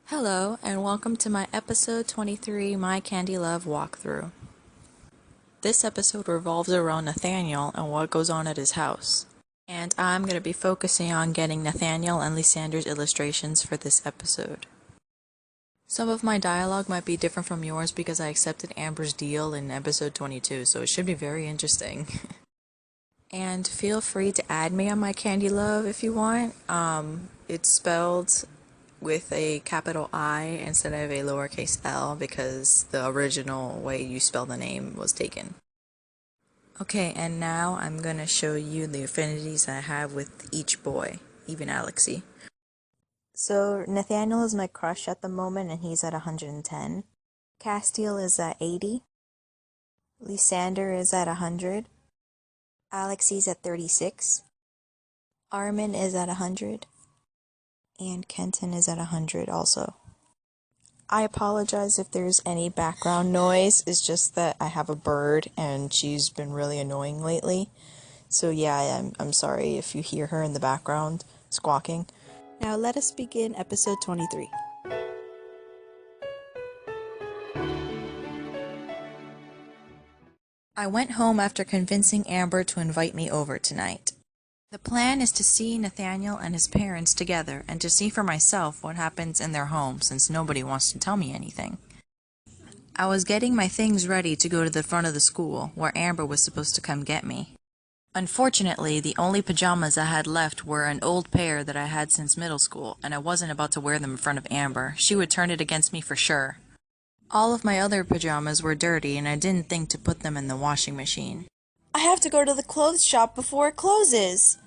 Hello, and welcome to my episode 23 My Candy Love walkthrough. This episode revolves around Nathaniel and what goes on at his house. And I'm going to be focusing on getting Nathaniel and Lysander's illustrations for this episode. Some of my dialogue might be different from yours because I accepted Amber's deal in episode 22, so it should be very interesting. And feel free to add me on My Candy Love if you want. It's spelled with a capital I instead of a lowercase l because the original way you spell the name was taken. Okay, and now I'm gonna show you the affinities I have with each boy, even Alexei. So Nathaniel is my crush at the moment and he's at 110. Castiel is at 80. Lysander is at 100. Alexei's at 36. Armin is at 100. And Kenton is at 100 also. I apologize if there's any background noise. It's just that I have a bird and she's been really annoying lately. So yeah, I'm sorry if you hear her in the background squawking. Now let us begin episode 23. I went home after convincing Amber to invite me over tonight. The plan is to see Nathaniel and his parents together and to see for myself what happens in their home since nobody wants to tell me anything. I was getting my things ready to go to the front of the school where Amber was supposed to come get me. Unfortunately, the only pajamas I had left were an old pair that I had since middle school, and I wasn't about to wear them in front of Amber. She would turn it against me for sure. All of my other pajamas were dirty and I didn't think to put them in the washing machine. I have to go to the clothes shop before it closes.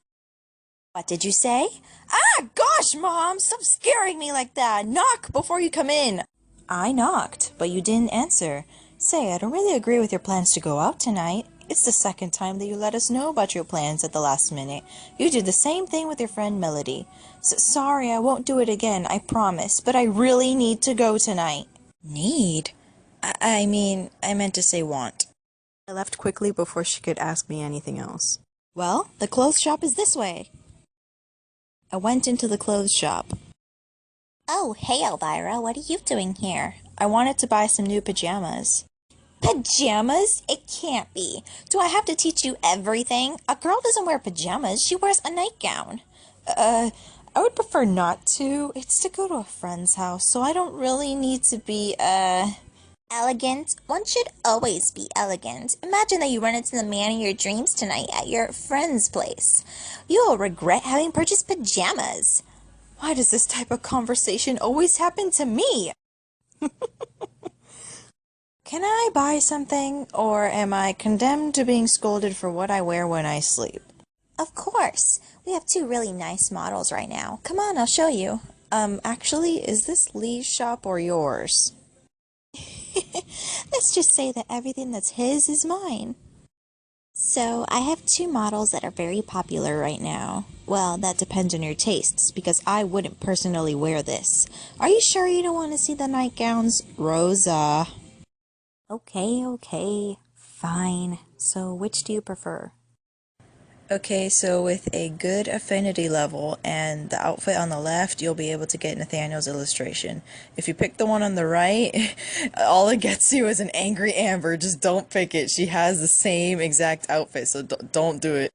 What did you say? Ah, gosh, Mom! Stop scaring me like that! Knock before you come in! I knocked, but you didn't answer. Say, I don't really agree with your plans to go out tonight. It's the second time that you let us know about your plans at the last minute. You did the same thing with your friend Melody. Sorry, I won't do it again, I promise, but I really need to go tonight. Need? I meant to say want. I left quickly before she could ask me anything else. Well, the clothes shop is this way. I went into the clothes shop. Oh, hey Elvira, what are you doing here? I wanted to buy some new pajamas. Pajamas? It can't be. Do I have to teach you everything? A girl doesn't wear pajamas, she wears a nightgown. I would prefer not to. It's to go to a friend's house, so I don't really need to be, Elegant? One should always be elegant. Imagine that you run into the man of your dreams tonight at your friend's place. You will regret having purchased pajamas. Why does this type of conversation always happen to me? Can I buy something, or am I condemned to being scolded for what I wear when I sleep? Of course. We have two really nice models right now. Come on, I'll show you. Actually, is this Lee's shop or yours? Let's just say that everything that's his is mine. So, I have two models that are very popular right now. Well, that depends on your tastes, because I wouldn't personally wear this. Are you sure you don't want to see the nightgowns? Rosa. Okay, fine. So, which do you prefer? Okay, so with a good affinity level and the outfit on the left, you'll be able to get Nathaniel's illustration. If you pick the one on the right, all it gets you is an angry Amber. Just don't pick it. She has the same exact outfit, so don't do it.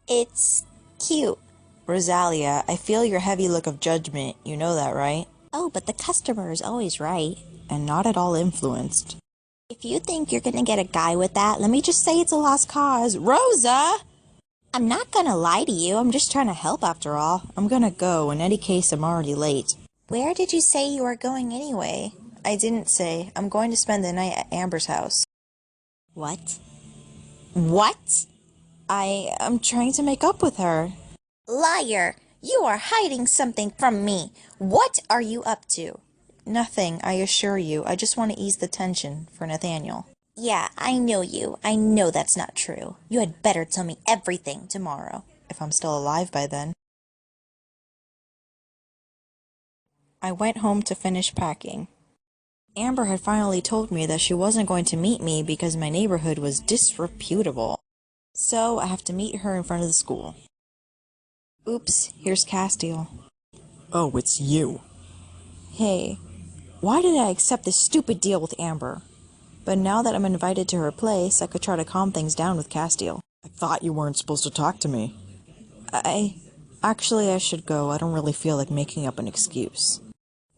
It's cute. Rosalia, I feel your heavy look of judgment. You know that, right? Oh, but the customer is always right. And not at all influenced. If you think you're gonna get a guy with that, let me just say it's a lost cause. Rosa! I'm not gonna lie to you, I'm just trying to help after all. I'm gonna go. In any case, I'm already late. Where did you say you were going anyway? I didn't say. I'm going to spend the night at Amber's house. What? What? I'm trying to make up with her. Liar! You are hiding something from me. What are you up to? Nothing, I assure you. I just want to ease the tension for Nathaniel. Yeah, I know you. I know that's not true. You had better tell me everything tomorrow. If I'm still alive by then. I went home to finish packing. Amber had finally told me that she wasn't going to meet me because my neighborhood was disreputable. So I have to meet her in front of the school. Oops, here's Castiel. Oh, it's you. Hey, why did I accept this stupid deal with Amber? But now that I'm invited to her place, I could try to calm things down with Castiel. I thought you weren't supposed to talk to me. Actually, I should go. I don't really feel like making up an excuse.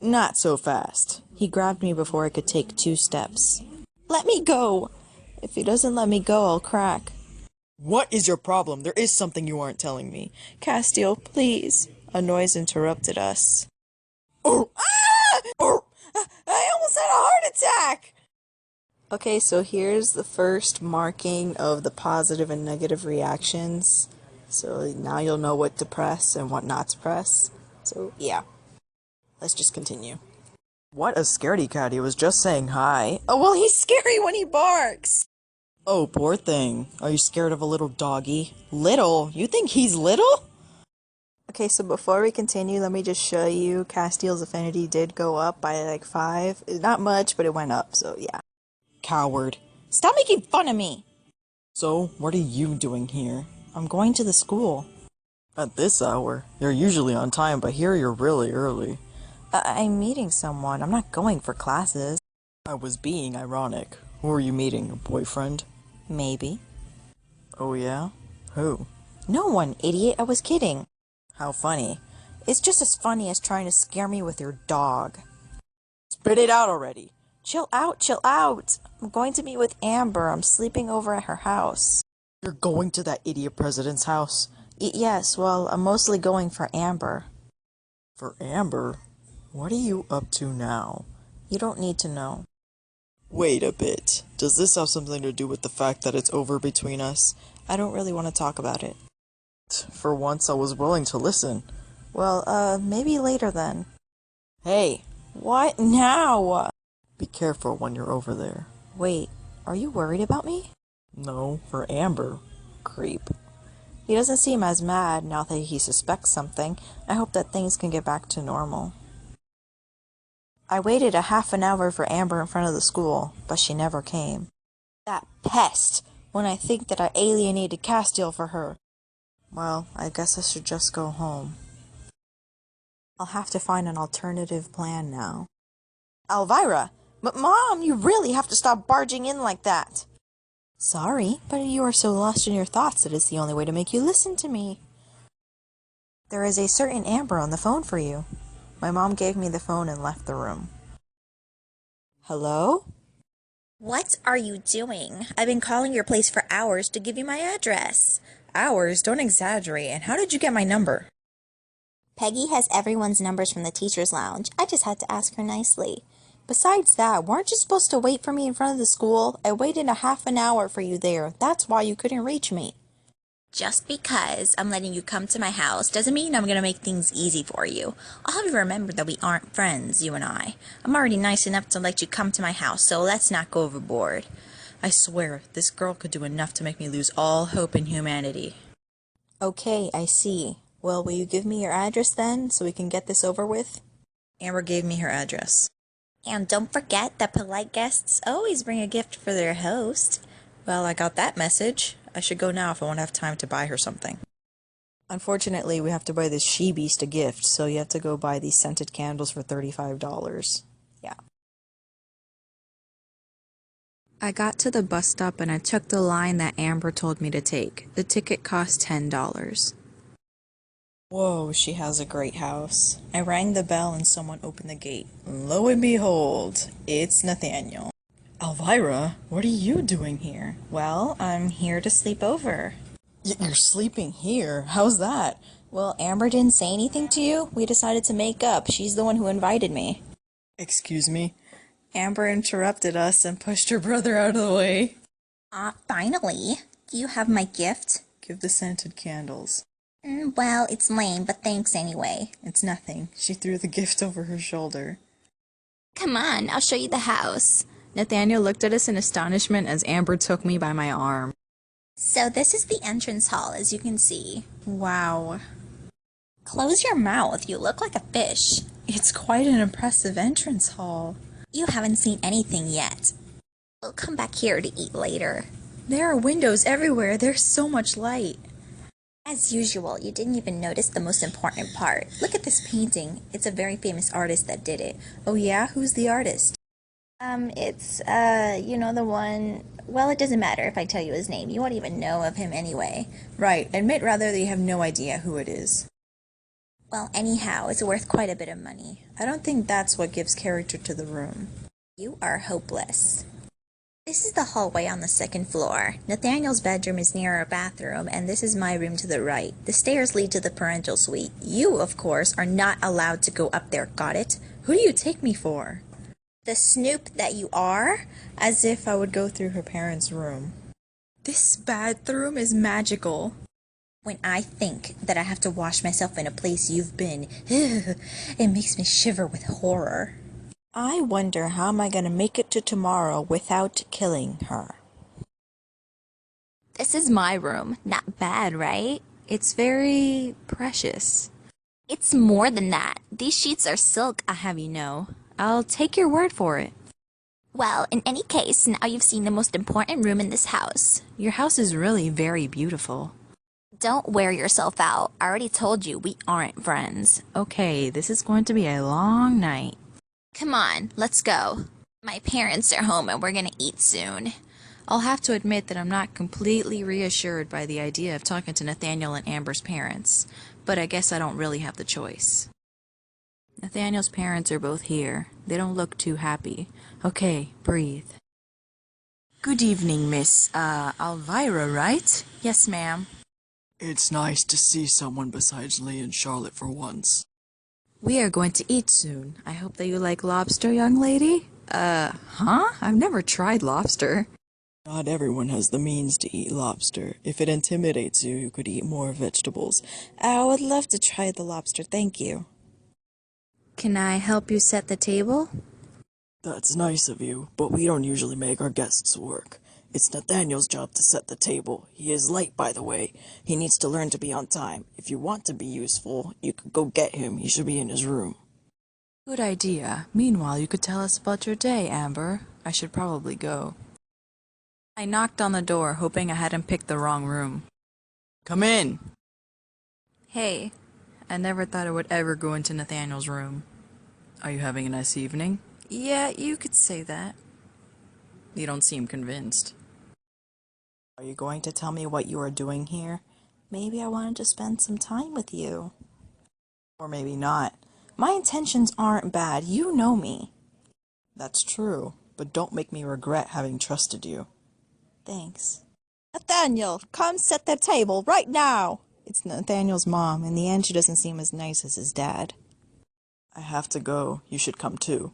Not so fast. He grabbed me before I could take 2 steps. Let me go! If he doesn't let me go, I'll crack. What is your problem? There is something you aren't telling me. Castiel, please. A noise interrupted us. Oh! Ah! Oh! I almost had a heart attack! Okay, so here's the first marking of the positive and negative reactions. So now you'll know what to press and what not to press. So, yeah. Let's just continue. What a scaredy cat, he was just saying hi. Oh, well, he's scary when he barks! Oh, poor thing. Are you scared of a little doggy? Little? You think he's little? Okay, so before we continue, let me just show you Castiel's affinity did go up by like 5. Not much, but it went up, so yeah. Coward. Stop making fun of me! So, what are you doing here? I'm going to the school. At this hour? You're usually on time, but here you're really early. I'm meeting someone. I'm not going for classes. I was being ironic. Who are you meeting? A boyfriend? Maybe. Oh yeah? Who? No one, idiot. I was kidding. How funny. It's just as funny as trying to scare me with your dog. Spit it out already. Chill out, chill out. I'm going to meet with Amber. I'm sleeping over at her house. You're going to that idiot president's house? Yes, well, I'm mostly going for Amber. For Amber? What are you up to now? You don't need to know. Wait a bit. Does this have something to do with the fact that it's over between us? I don't really want to talk about it. For once, I was willing to listen. Well, maybe later then. Hey! What now? Be careful when you're over there. Wait, are you worried about me? No, for Amber. Creep. He doesn't seem as mad now that he suspects something. I hope that things can get back to normal. I waited a half an hour for Amber in front of the school, but she never came. That pest! When I think that I alienated Castiel for her. Well, I guess I should just go home. I'll have to find an alternative plan now. Elvira! Mom, you really have to stop barging in like that! Sorry, but you are so lost in your thoughts that it's the only way to make you listen to me. There is a certain Amber on the phone for you. My mom gave me the phone and left the room. Hello? What are you doing? I've been calling your place for hours to give you my address. Hours? Don't exaggerate. And how did you get my number? Peggy has everyone's numbers from the teacher's lounge. I just had to ask her nicely. Besides that, weren't you supposed to wait for me in front of the school? I waited a half an hour for you there. That's why you couldn't reach me. Just because I'm letting you come to my house doesn't mean I'm going to make things easy for you. I'll have you remember that we aren't friends, you and I. I'm already nice enough to let you come to my house, so let's not go overboard. I swear, this girl could do enough to make me lose all hope in humanity. Okay, I see. Well, will you give me your address then, so we can get this over with? Amber gave me her address. And don't forget that polite guests always bring a gift for their host. Well, I got that message. I should go now if I won't have time to buy her something. Unfortunately, we have to buy this she-beast a gift, so you have to go buy these scented candles for $35. Yeah. I got to the bus stop and I took the line that Amber told me to take. The ticket cost $10. Whoa, she has a great house. I rang the bell and someone opened the gate. Lo and behold, it's Nathaniel. Elvira, what are you doing here? Well, I'm here to sleep over. You're sleeping here? How's that? Well, Amber didn't say anything to you. We decided to make up. She's the one who invited me. Excuse me? Amber interrupted us and pushed her brother out of the way. Finally. Do you have my gift? Give the scented candles. Well, it's lame, but thanks anyway. It's nothing. She threw the gift over her shoulder. Come on, I'll show you the house. Nathaniel looked at us in astonishment as Amber took me by my arm. So this is the entrance hall, as you can see. Wow. Close your mouth, you look like a fish. It's quite an impressive entrance hall. You haven't seen anything yet. We'll come back here to eat later. There are windows everywhere. There's so much light. As usual, you didn't even notice the most important part. Look at this painting. It's a very famous artist that did it. Oh yeah? Who's the artist? The one... Well, it doesn't matter if I tell you his name. You won't even know of him anyway. Right, admit rather that you have no idea who it is. Well, anyhow, it's worth quite a bit of money. I don't think that's what gives character to the room. You are hopeless. This is the hallway on the second floor. Nathaniel's bedroom is near our bathroom, and this is my room to the right. The stairs lead to the parental suite. You, of course, are not allowed to go up there, got it? Who do you take me for? The snoop that you are? As if I would go through her parents' room. This bathroom is magical. When I think that I have to wash myself in a place you've been, it makes me shiver with horror. I wonder how am I gonna make it to tomorrow without killing her. This is my room. Not bad, right? It's very precious. It's more than that. These sheets are silk, I have you know. I'll take your word for it. Well, in any case, now you've seen the most important room in this house. Your house is really very beautiful. Don't wear yourself out. I already told you we aren't friends. Okay, this is going to be a long night. Come on, let's go. My parents are home and we're gonna eat soon. I'll have to admit that I'm not completely reassured by the idea of talking to Nathaniel and Amber's parents, but I guess I don't really have the choice. Nathaniel's parents are both here. They don't look too happy. Okay, breathe. Good evening, Miss, Elvira, right? Yes, ma'am. It's nice to see someone besides Lee and Charlotte for once. We are going to eat soon. I hope that you like lobster, young lady? Huh? I've never tried lobster. Not everyone has the means to eat lobster. If it intimidates you, you could eat more vegetables. I would love to try the lobster, thank you. Can I help you set the table? That's nice of you, but we don't usually make our guests work. It's Nathaniel's job to set the table. He is late, by the way. He needs to learn to be on time. If you want to be useful, you could go get him. He should be in his room. Good idea. Meanwhile, you could tell us about your day, Amber. I should probably go. I knocked on the door, hoping I hadn't picked the wrong room. Come in! Hey, I never thought I would ever go into Nathaniel's room. Are you having a nice evening? Yeah, you could say that. You don't seem convinced. Are you going to tell me what you are doing here? Maybe I wanted to spend some time with you. Or maybe not. My intentions aren't bad, you know me. That's true, but don't make me regret having trusted you. Thanks. Nathaniel, come set the table right now! It's Nathaniel's mom. In the end, she doesn't seem as nice as his dad. I have to go. You should come too.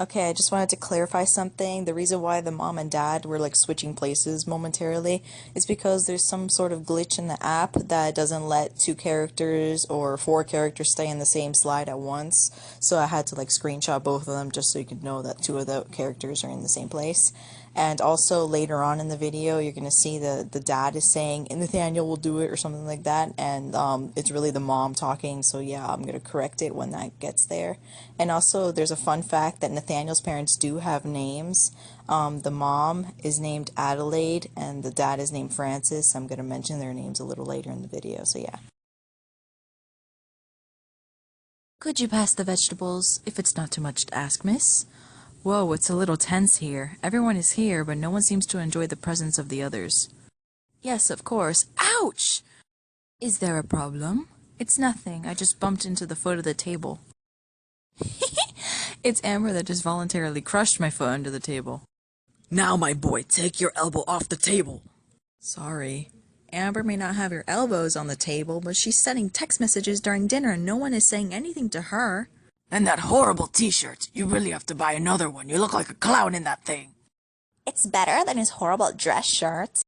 Okay, I just wanted to clarify something. The reason why the mom and dad were like switching places momentarily is because there's some sort of glitch in the app that doesn't let 2 characters or 4 characters stay in the same slide at once. So I had to like screenshot both of them just so you could know that 2 of the characters are in the same place. And also later on in the video, you're going to see the dad is saying, Nathaniel will do it or something like that. And it's really the mom talking. So yeah, I'm going to correct it when that gets there. And also there's a fun fact that Nathaniel's parents do have names. The mom is named Adelaide and the dad is named Francis. I'm going to mention their names a little later in the video. So yeah. Could you pass the vegetables, if it's not too much to ask, miss? Whoa, it's a little tense here. Everyone is here, but no one seems to enjoy the presence of the others. Yes, of course. Ouch! Is there a problem? It's nothing. I just bumped into the foot of the table. It's Amber that just voluntarily crushed my foot under the table. Now, my boy, take your elbow off the table. Sorry. Amber may not have her elbows on the table, but she's sending text messages during dinner and no one is saying anything to her. And that horrible t-shirt. You really have to buy another one. You look like a clown in that thing. It's better than his horrible dress shirt.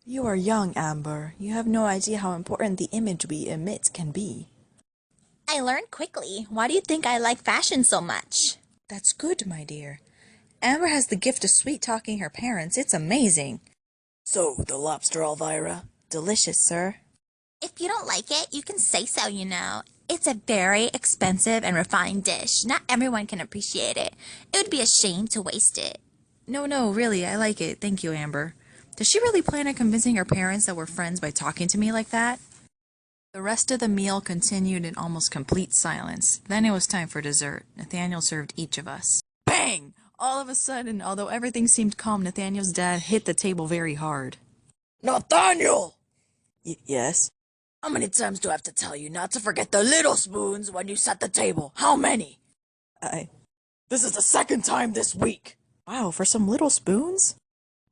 You are young, Amber. You have no idea how important the image we emit can be. I learned quickly. Why do you think I like fashion so much? That's good, my dear. Amber has the gift of sweet-talking her parents. It's amazing. So, the lobster, Elvira? Delicious, sir. If you don't like it, you can say so, you know. It's a very expensive and refined dish. Not everyone can appreciate it. It would be a shame to waste it. No, really, I like it. Thank you, Amber. Does she really plan on convincing her parents that we're friends by talking to me like that? The rest of the meal continued in almost complete silence. Then it was time for dessert. Nathaniel served each of us. Bang! All of a sudden, although everything seemed calm, Nathaniel's dad hit the table very hard. Nathaniel! Yes? How many times do I have to tell you not to forget the little spoons when you set the table? How many? This is the second time this week. Wow, for some little spoons?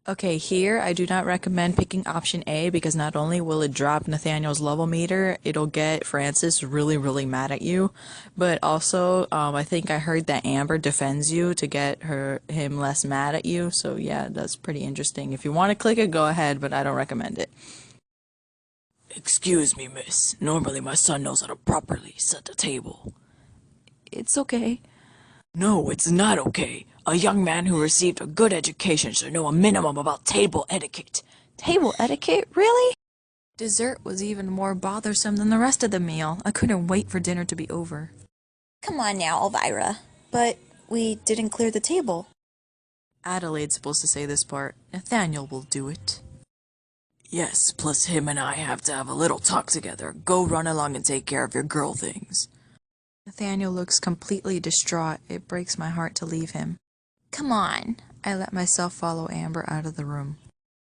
Okay, here I do not recommend picking option A because not only will it drop Nathaniel's level meter, it'll get Francis really, really mad at you, but also I think I heard that Amber defends you to get him less mad at you, so yeah, that's pretty interesting. If you want to click it, go ahead, but I don't recommend it. Excuse me, miss. Normally my son knows how to properly set the table. It's okay. No, it's not okay. A young man who received a good education should know a minimum about table etiquette. Table etiquette? Really? Dessert was even more bothersome than the rest of the meal. I couldn't wait for dinner to be over. Come on now, Elvira. But we didn't clear the table. Adelaide's supposed to say this part. Nathaniel will do it. Yes, plus him and I have to have a little talk together. Go run along and take care of your girl things. Nathaniel looks completely distraught. It breaks my heart to leave him. Come on. I let myself follow Amber out of the room.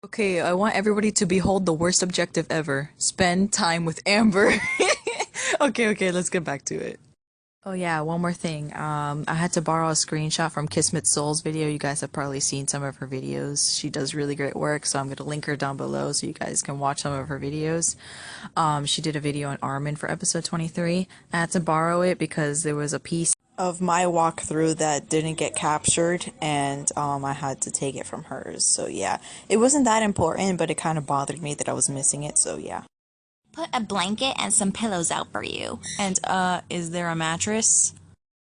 Okay, I want everybody to behold the worst objective ever. Spend time with Amber. Okay, let's get back to it. Oh yeah, one more thing. I had to borrow a screenshot from KizmetSoul's video. You guys have probably seen some of her videos. She does really great work, so I'm going to link her down below so you guys can watch some of her videos. She did a video on Armin for episode 23. I had to borrow it because there was a piece Of my walkthrough that didn't get captured, and I had to take it from hers. So yeah, it wasn't that important, but it kind of bothered me that I was missing it, so yeah. Put a blanket and some pillows out for you. And, is there a mattress?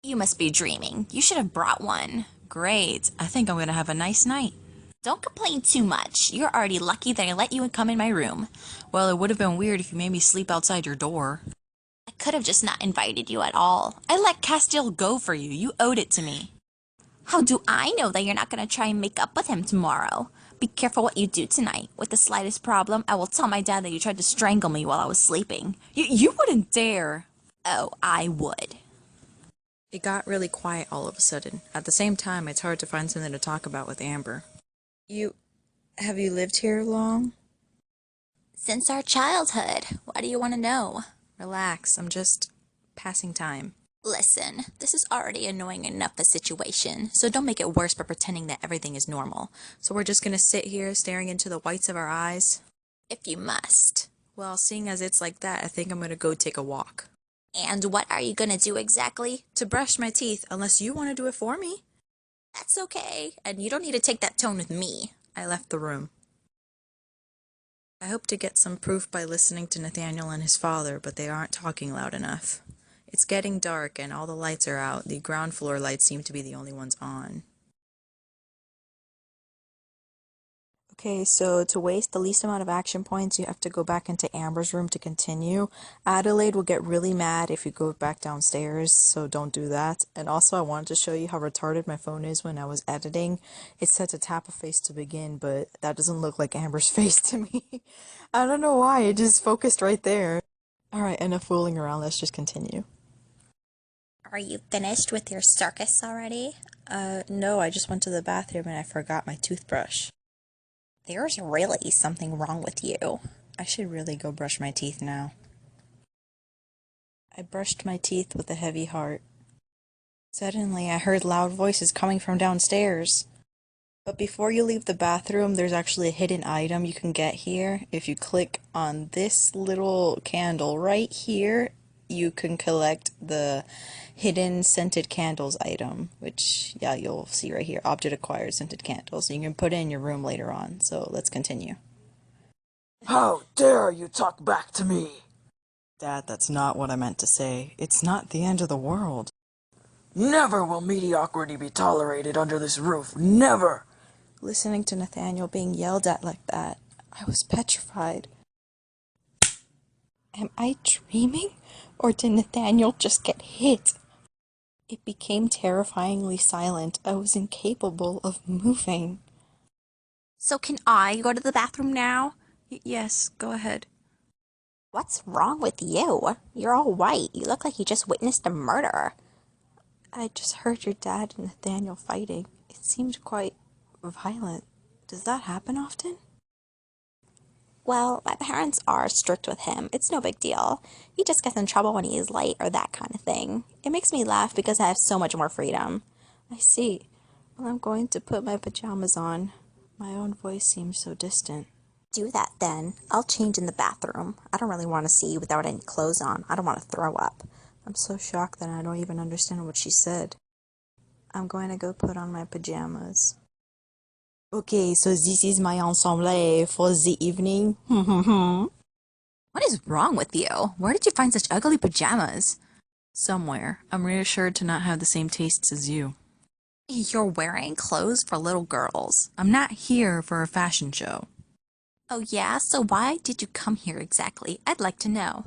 You must be dreaming. You should have brought one. Great. I think I'm gonna have a nice night. Don't complain too much. You're already lucky that I let you come in my room. Well, it would have been weird if you made me sleep outside your door. I could have just not invited you at all. I let Castile go for you. You owed it to me. How do I know that you're not going to try and make up with him tomorrow? Be careful what you do tonight. With the slightest problem, I will tell my dad that you tried to strangle me while I was sleeping. You wouldn't dare. Oh, I would. It got really quiet all of a sudden. At the same time, it's hard to find something to talk about with Amber. Have you lived here long? Since our childhood. What do you want to know? Relax, I'm just passing time. Listen, this is already annoying enough a situation, so don't make it worse by pretending that everything is normal. So we're just gonna sit here staring into the whites of our eyes? If you must. Well, seeing as it's like that, I think I'm gonna go take a walk. And what are you gonna do exactly? To brush my teeth, unless you want to do it for me. That's okay, and you don't need to take that tone with me. I left the room. I hope to get some proof by listening to Nathaniel and his father, but they aren't talking loud enough. It's getting dark and all the lights are out. The ground floor lights seem to be the only ones on. Okay, so to waste the least amount of action points, you have to go back into Amber's room to continue. Adelaide will get really mad if you go back downstairs, so don't do that. And also, I wanted to show you how retarded my phone is when I was editing. It said to tap a face to begin, but that doesn't look like Amber's face to me. I don't know why, it just focused right there. Alright, enough fooling around, let's just continue. Are you finished with your circus already? No, I just went to the bathroom and I forgot my toothbrush. There's really something wrong with you. I should really go brush my teeth now. I brushed my teeth with a heavy heart. Suddenly, I heard loud voices coming from downstairs. But before you leave the bathroom, there's actually a hidden item you can get here. If you click on this little candle right here, you can collect the hidden scented candles item, which, yeah, you'll see right here, object acquired scented candles. You can put it in your room later on, so let's continue. How dare you talk back to me? Dad, that's not what I meant to say. It's not the end of the world. Never will mediocrity be tolerated under this roof. Never! Listening to Nathaniel being yelled at like that, I was petrified. Am I dreaming? Or did Nathaniel just get hit? It became terrifyingly silent. I was incapable of moving. So can I go to the bathroom now? Yes, go ahead. What's wrong with you? You're all white. You look like you just witnessed a murder. I just heard your dad and Nathaniel fighting. It seemed quite violent. Does that happen often? Well, my parents are strict with him. It's no big deal. He just gets in trouble when he is late or that kind of thing. It makes me laugh because I have so much more freedom. I see. Well, I'm going to put my pajamas on. My own voice seems so distant. Do that then. I'll change in the bathroom. I don't really want to see you without any clothes on. I don't want to throw up. I'm so shocked that I don't even understand what she said. I'm going to go put on my pajamas. Okay, so this is my ensemble for the evening. What is wrong with you? Where did you find such ugly pajamas? Somewhere. I'm reassured to not have the same tastes as you. You're wearing clothes for little girls. I'm not here for a fashion show. Oh yeah? So why did you come here exactly? I'd like to know.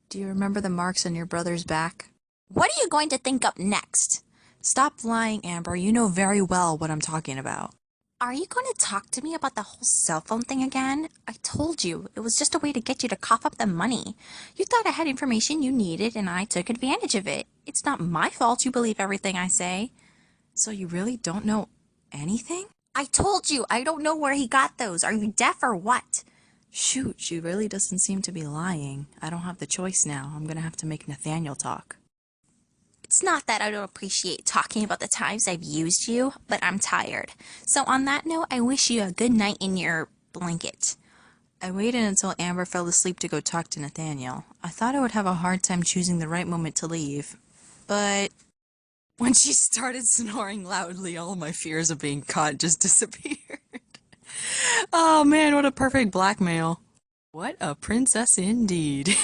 Do you remember the marks on your brother's back? What are you going to think up next? Stop lying, Amber. You know very well what I'm talking about. Are you going to talk to me about the whole cell phone thing again? I told you, it was just a way to get you to cough up the money. You thought I had information you needed and I took advantage of it. It's not my fault you believe everything I say. So you really don't know anything? I told you, I don't know where he got those. Are you deaf or what? Shoot, she really doesn't seem to be lying. I don't have the choice now. I'm gonna have to make Nathaniel talk. It's not that I don't appreciate talking about the times I've used you, but I'm tired. So on that note, I wish you a good night in your blanket. I waited until Amber fell asleep to go talk to Nathaniel. I thought I would have a hard time choosing the right moment to leave. But when she started snoring loudly, all my fears of being caught just disappeared. Oh man, what a perfect blackmail. What a princess indeed.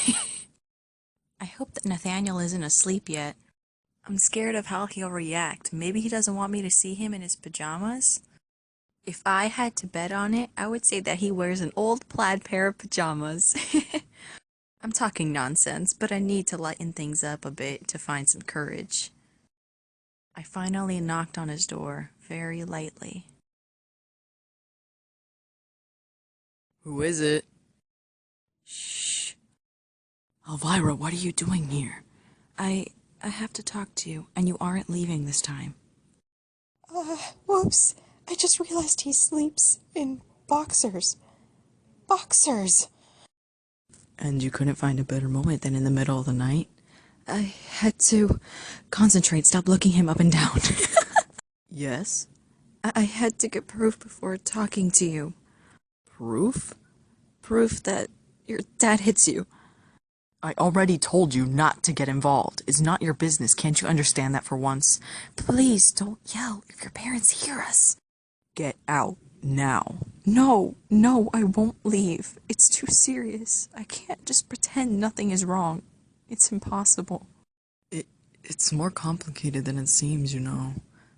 I hope that Nathaniel isn't asleep yet. I'm scared of how he'll react. Maybe he doesn't want me to see him in his pajamas? If I had to bet on it, I would say that he wears an old plaid pair of pajamas. I'm talking nonsense, but I need to lighten things up a bit to find some courage. I finally knocked on his door, very lightly. Who is it? Shh. Elvira, what are you doing here? I have to talk to you, and you aren't leaving this time. Whoops. I just realized he sleeps in boxers. Boxers! And you couldn't find a better moment than in the middle of the night? I had to concentrate, stop looking him up and down. Yes? I had to get proof before talking to you. Proof? Proof that your dad hits you. I already told you not to get involved. It's not your business. Can't you understand that for once? Please don't yell if your parents hear us. Get out now. No, I won't leave. It's too serious. I can't just pretend nothing is wrong. It's impossible. It's more complicated than it seems, you know.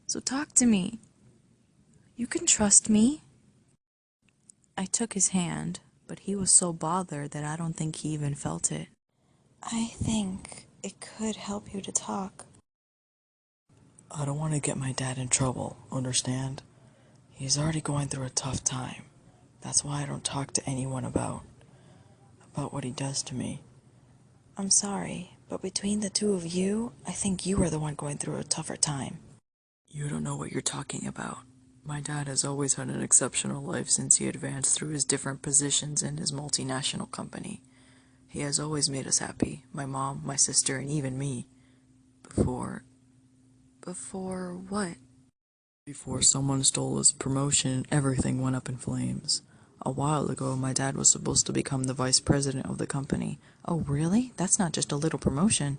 So talk to me. You can trust me. I took his hand, but he was so bothered that I don't think he even felt it. I think it could help you to talk. I don't want to get my dad in trouble, understand? He's already going through a tough time. That's why I don't talk to anyone about what he does to me. I'm sorry, but between the two of you, I think you are the one going through a tougher time. You don't know what you're talking about. My dad has always had an exceptional life since he advanced through his different positions in his multinational company. He has always made us happy, my mom, my sister, and even me. Before what? Before someone stole his promotion, everything went up in flames. A while ago, my dad was supposed to become the vice president of the company. Oh, really? That's not just a little promotion.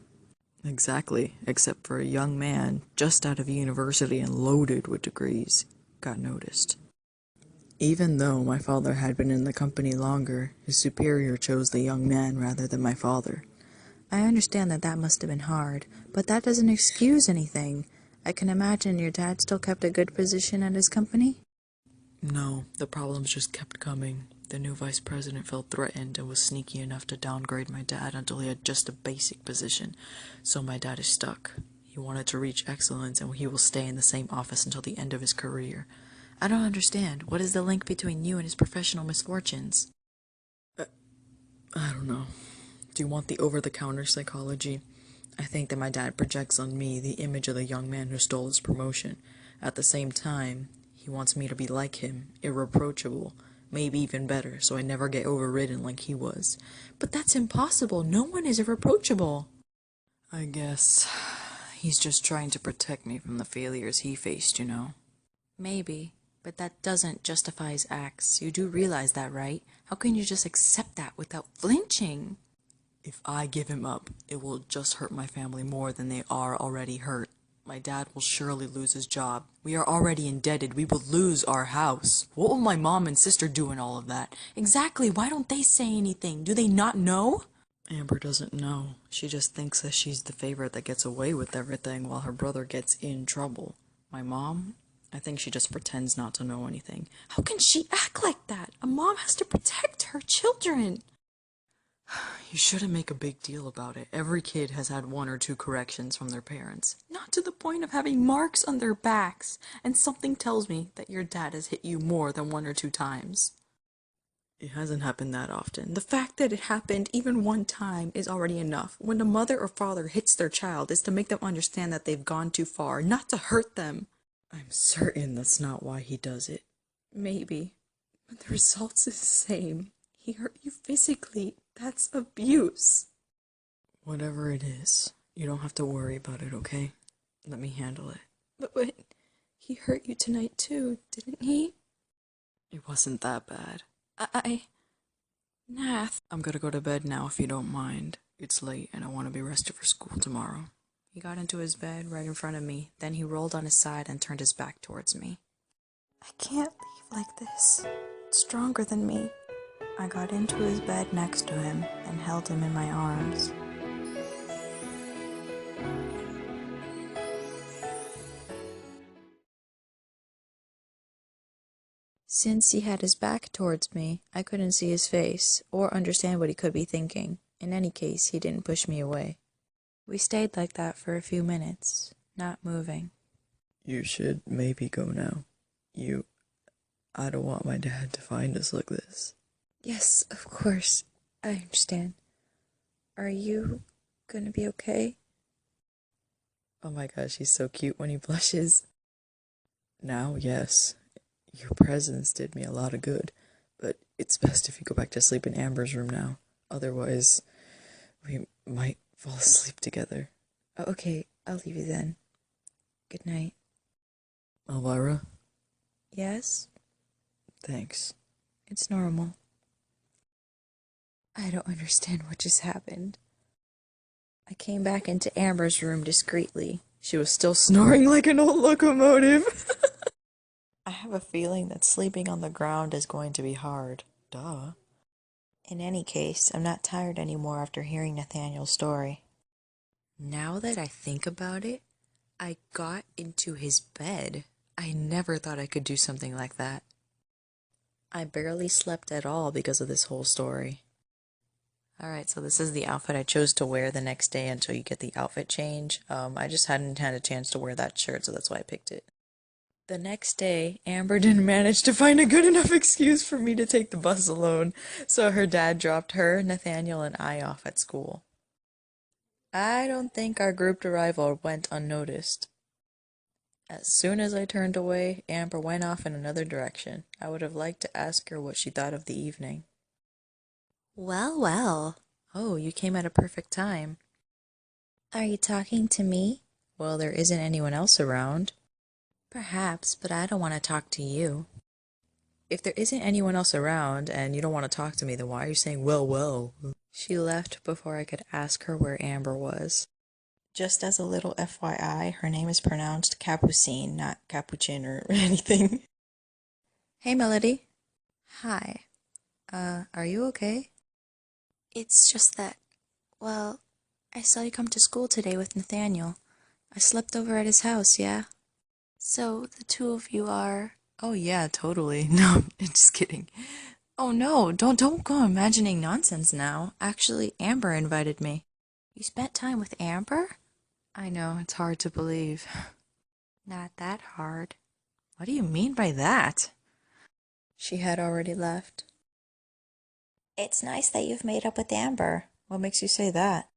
Exactly, except for a young man just out of university and loaded with degrees got noticed. Even though my father had been in the company longer, his superior chose the young man rather than my father. I understand that that must have been hard, but that doesn't excuse anything. I can imagine your dad still kept a good position at his company? No, the problems just kept coming. The new vice president felt threatened and was sneaky enough to downgrade my dad until he had just a basic position, so my dad is stuck. He wanted to reach excellence and he will stay in the same office until the end of his career. I don't understand. What is the link between you and his professional misfortunes? I don't know. Do you want the over-the-counter psychology? I think that my dad projects on me the image of the young man who stole his promotion. At the same time, he wants me to be like him, irreproachable, maybe even better, so I never get overridden like he was. But that's impossible. No one is irreproachable. I guess he's just trying to protect me from the failures he faced, you know? Maybe, but that doesn't justify his acts. You do realize that, right? How can you just accept that without flinching? If I give him up, it will just hurt my family more than they are already hurt. My dad will surely lose his job. We are already indebted. We will lose our house. What will my mom and sister do in all of that? Exactly. Why don't they say anything? Do they not know? Amber doesn't know. She just thinks that she's the favorite that gets away with everything while her brother gets in trouble. My mom? I think she just pretends not to know anything. How can she act like that? A mom has to protect her children. You shouldn't make a big deal about it. Every kid has had 1 or 2 corrections from their parents. Not to the point of having marks on their backs. And something tells me that your dad has hit you more than 1 or 2 times. It hasn't happened that often. The fact that it happened even 1 time is already enough. When a mother or father hits their child, it's to make them understand that they've gone too far, not to hurt them. I'm certain that's not why he does it. Maybe, but the results is the same. He hurt you physically. That's abuse. Whatever it is, you don't have to worry about it, okay? Let me handle it. But he hurt you tonight too, didn't he? It wasn't that bad. Nath. I'm gonna go to bed now if you don't mind. It's late and I want to be rested for school tomorrow. He got into his bed right in front of me. Then he rolled on his side and turned his back towards me. I can't leave like this. It's stronger than me. I got into his bed next to him and held him in my arms. Since he had his back towards me, I couldn't see his face or understand what he could be thinking. In any case, he didn't push me away. We stayed like that for a few minutes, not moving. You should maybe go now. I don't want my dad to find us like this. Yes, of course. I understand. Are you gonna be okay? Oh my gosh, he's so cute when he blushes. Now, yes. Your presence did me a lot of good, but it's best if you go back to sleep in Amber's room now. Otherwise, we might fall asleep together. Okay, I'll leave you then. Good night. Elvira? Yes? Thanks. It's normal. I don't understand what just happened. I came back into Amber's room discreetly. She was still snoring like an old locomotive. I have a feeling that sleeping on the ground is going to be hard. Duh. In any case, I'm not tired anymore after hearing Nathaniel's story. Now that I think about it, I got into his bed. I never thought I could do something like that. I barely slept at all because of this whole story. Alright, so this is the outfit I chose to wear the next day until you get the outfit change. I just hadn't had a chance to wear that shirt, so that's why I picked it. The next day, Amber didn't manage to find a good enough excuse for me to take the bus alone, so her dad dropped her, Nathaniel, and I off at school. I don't think our grouped arrival went unnoticed. As soon as I turned away, Amber went off in another direction. I would have liked to ask her what she thought of the evening. Well, well. Oh, you came at a perfect time. Are you talking to me? Well, there isn't anyone else around. Perhaps, but I don't want to talk to you. If there isn't anyone else around and you don't want to talk to me, then why are you saying, well, well? She left before I could ask her where Amber was. Just as a little FYI, her name is pronounced Capucine, not Capuchin or anything. Hey, Melody. Hi. Are you okay? It's just that, well, I saw you come to school today with Nathaniel. I slept over at his house, yeah? So, the two of you are... Oh yeah, totally. No, I'm just kidding. Oh no, don't go imagining nonsense now. Actually, Amber invited me. You spent time with Amber? I know, it's hard to believe. Not that hard. What do you mean by that? She had already left. It's nice that you've made up with Amber. What makes you say that?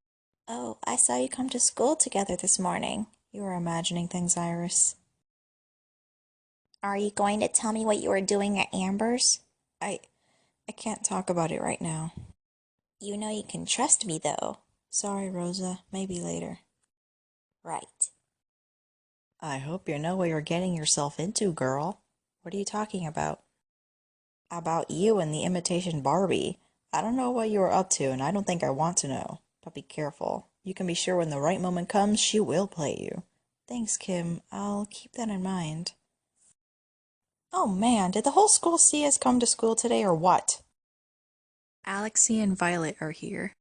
Oh, I saw you come to school together this morning. You were imagining things, Iris. Are you going to tell me what you were doing at Amber's? I can't talk about it right now. You know you can trust me, though. Sorry, Rosa. Maybe later. Right. I hope you know what you're getting yourself into, girl. What are you talking about? About you and the imitation Barbie. I don't know what you were up to, and I don't think I want to know. But be careful. You can be sure when the right moment comes, she will play you. Thanks, Kim. I'll keep that in mind. Oh man, did the whole school see us come to school today or what? Alexei and Violet are here.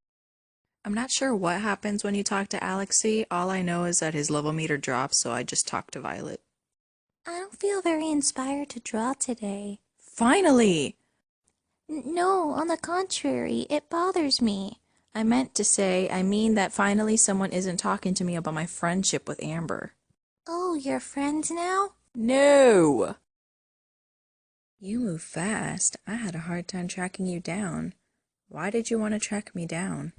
I'm not sure what happens when you talk to Alexei. All I know is that his level meter drops, so I just talk to Violet. I don't feel very inspired to draw today. Finally! No, on the contrary, it bothers me. I meant to say, I mean that finally someone isn't talking to me about my friendship with Amber. Oh, you're friends now? No! You move fast. I had a hard time tracking you down. Why did you want to track me down?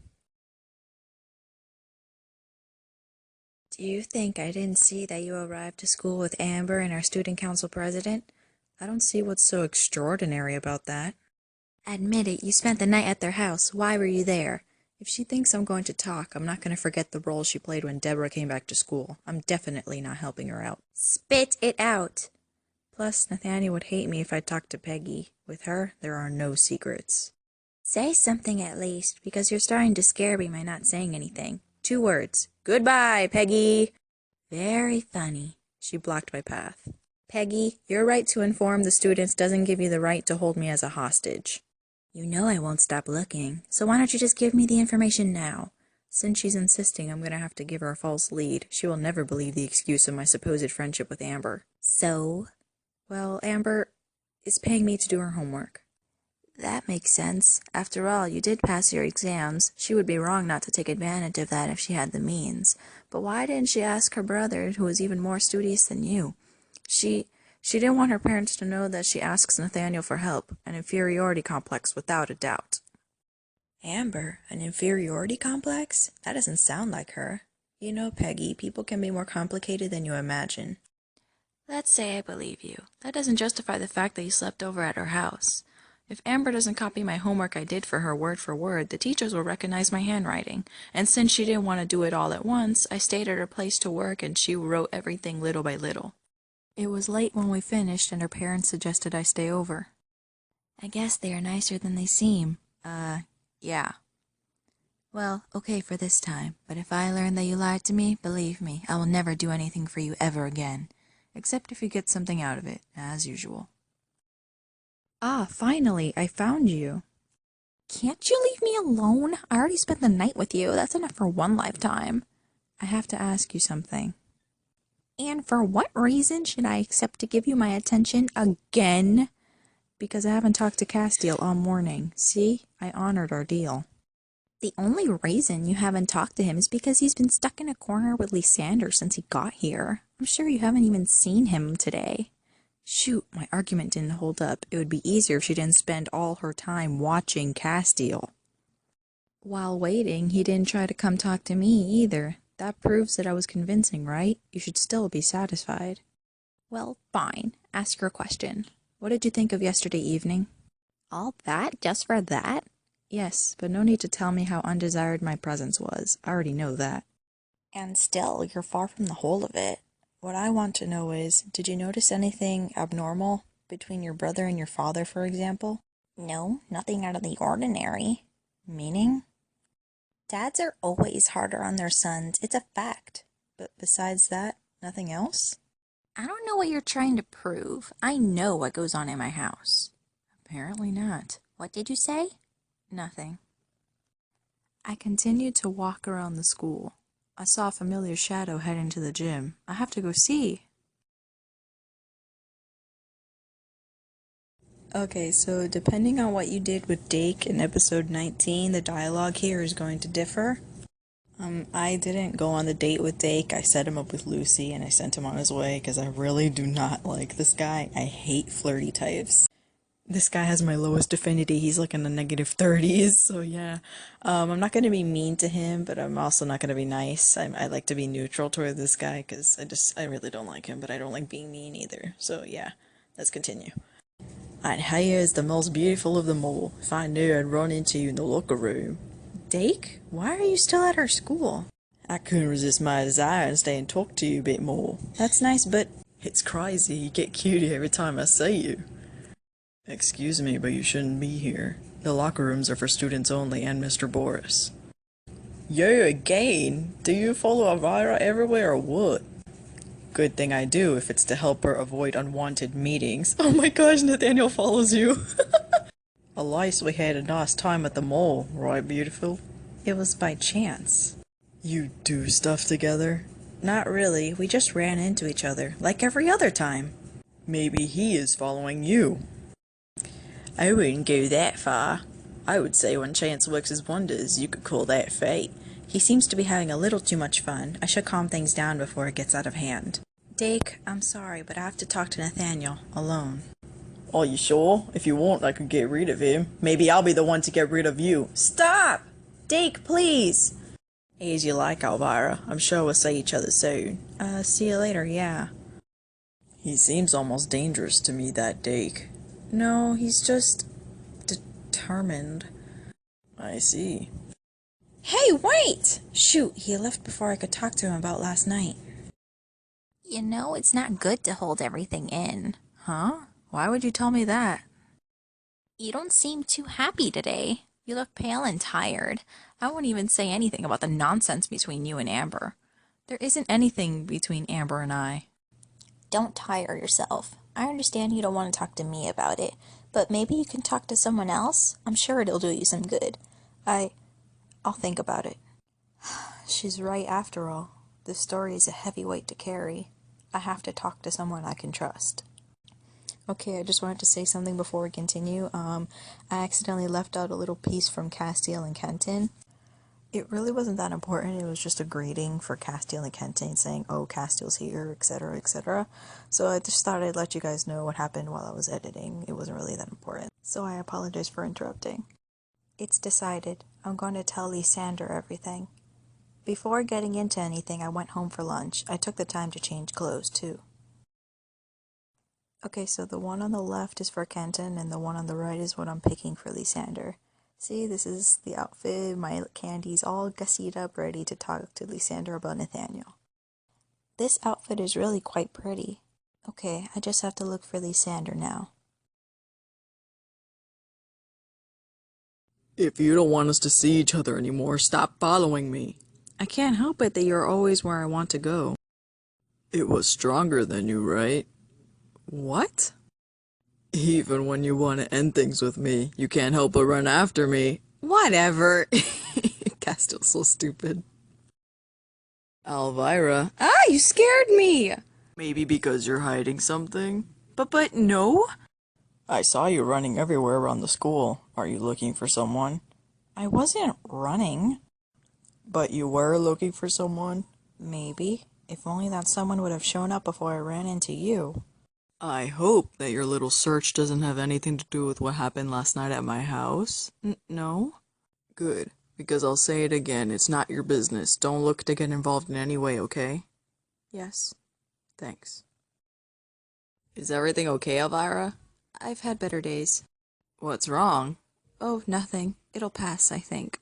Do you think I didn't see that you arrived to school with Amber and our student council president? I don't see what's so extraordinary about that. Admit it, you spent the night at their house. Why were you there? If she thinks I'm going to talk, I'm not going to forget the role she played when Deborah came back to school. I'm definitely not helping her out. Spit it out. Plus, Nathaniel would hate me if I talked to Peggy. With her, there are no secrets. Say something at least, because you're starting to scare me by not saying anything. 2 words. Goodbye, Peggy! Very funny. She blocked my path. Peggy, your right to inform the students doesn't give you the right to hold me as a hostage. You know I won't stop looking, so why don't you just give me the information now? Since she's insisting I'm going to have to give her a false lead, she will never believe the excuse of my supposed friendship with Amber. So? Well, Amber is paying me to do her homework. That makes sense. After all, you did pass your exams. She would be wrong not to take advantage of that if she had the means. But why didn't she ask her brother, who is even more studious than you? She didn't want her parents to know that she asks Nathaniel for help, an inferiority complex without a doubt. Amber, an inferiority complex? That doesn't sound like her. You know, Peggy, people can be more complicated than you imagine. Let's say I believe you. That doesn't justify the fact that you slept over at her house. If Amber doesn't copy my homework I did for her word for word, the teachers will recognize my handwriting. And since she didn't want to do it all at once, I stayed at her place to work and she wrote everything little by little. It was late when we finished and her parents suggested I stay over. I guess they are nicer than they seem. Yeah. Well, okay for this time, but if I learn that you lied to me, believe me, I will never do anything for you ever again. Except if you get something out of it, as usual. Ah, finally, I found you. Can't you leave me alone? I already spent the night with you. That's enough for one lifetime. I have to ask you something. And for what reason should I accept to give you my attention again? Because I haven't talked to Castiel all morning. See? I honored our deal. The only reason you haven't talked to him is because he's been stuck in a corner with Lysander since he got here. I'm sure you haven't even seen him today. Shoot, my argument didn't hold up. It would be easier if she didn't spend all her time watching Castiel. While waiting, he didn't try to come talk to me either. That proves that I was convincing, right? You should still be satisfied. Well, fine. Ask your question. What did you think of yesterday evening? All that? Just for that? Yes, but no need to tell me how undesired my presence was. I already know that. And still, you're far from the whole of it. What I want to know is, did you notice anything abnormal between your brother and your father, for example? No, nothing out of the ordinary. Meaning? Dads are always harder on their sons. It's a fact. But besides that, nothing else? I don't know what you're trying to prove. I know what goes on in my house. Apparently not. What did you say? Nothing. I continued to walk around the school. I saw a familiar shadow heading to the gym. I have to go see. Okay, so depending on what you did with Dake in episode 19, the dialogue here is going to differ. I didn't go on the date with Dake. I set him up with Lucy and I sent him on his way because I really do not like this guy. I hate flirty types. This guy has my lowest affinity. He's like in the -30s, so yeah. I'm not going to be mean to him, but I'm also not going to be nice. I like to be neutral toward this guy because I really don't like him, but I don't like being mean either. So yeah, let's continue. And here is the most beautiful of them all. If I knew I'd run into you in the locker room. Dake, why are you still at our school? I couldn't resist my desire and stay and talk to you a bit more. That's nice, but it's crazy. You get cuter every time I see you. Excuse me, but you shouldn't be here. The locker rooms are for students only and Mr. Boris. You again? Do you follow Elvira everywhere or what? Good thing I do if it's to help her avoid unwanted meetings. Oh my gosh, Nathaniel follows you. At least we had a nice time at the mall, right, beautiful? It was by chance. You do stuff together? Not really, we just ran into each other, like every other time. Maybe he is following you. I wouldn't go that far. I would say when chance works his wonders, you could call that fate. He seems to be having a little too much fun. I should calm things down before it gets out of hand. Dake, I'm sorry, but I have to talk to Nathaniel, alone. Are you sure? If you want, I could get rid of him. Maybe I'll be the one to get rid of you. Stop! Dake, please! As you like, Elvira. I'm sure we'll see each other soon. See you later, yeah. He seems almost dangerous to me, that Dake. No, he's just determined. I see. Hey, wait! Shoot, he left before I could talk to him about last night. You know, it's not good to hold everything in. Huh? Why would you tell me that? You don't seem too happy today. You look pale and tired. I won't even say anything about the nonsense between you and Amber. There isn't anything between Amber and I. Don't tire yourself. I understand you don't want to talk to me about it, but maybe you can talk to someone else? I'm sure it'll do you some good. I'll think about it. She's right after all. This story is a heavy weight to carry. I have to talk to someone I can trust. Okay, I just wanted to say something before we continue. I accidentally left out a little piece from Castile and Kenton. It really wasn't that important. It was just a greeting for Castile and Kenton saying, oh, Castile's here, etc., etc. So I just thought I'd let you guys know what happened while I was editing. It wasn't really that important. So I apologize for interrupting. It's decided. I'm going to tell Lysander everything. Before getting into anything, I went home for lunch. I took the time to change clothes, too. Okay, so the one on the left is for Kenton, and the one on the right is what I'm picking for Lysander. See, this is the outfit, my candy's all gussied up, ready to talk to Lysander about Nathaniel. This outfit is really quite pretty. Okay, I just have to look for Lysander now. If you don't want us to see each other anymore, stop following me. I can't help it that you're always where I want to go. It was stronger than you, right? What? Even when you want to end things with me, you can't help but run after me. Whatever. Castile's so stupid. Elvira. Ah, you scared me! Maybe because you're hiding something? But no. I saw you running everywhere around the school. Are you looking for someone? I wasn't running. But you were looking for someone? Maybe. If only that someone would have shown up before I ran into you. I hope that your little search doesn't have anything to do with what happened last night at my house. No? Good, because I'll say it again, it's not your business. Don't look to get involved in any way, okay? Yes. Thanks. Is everything okay, Elvira? I've had better days. What's wrong? Oh, nothing. It'll pass, I think.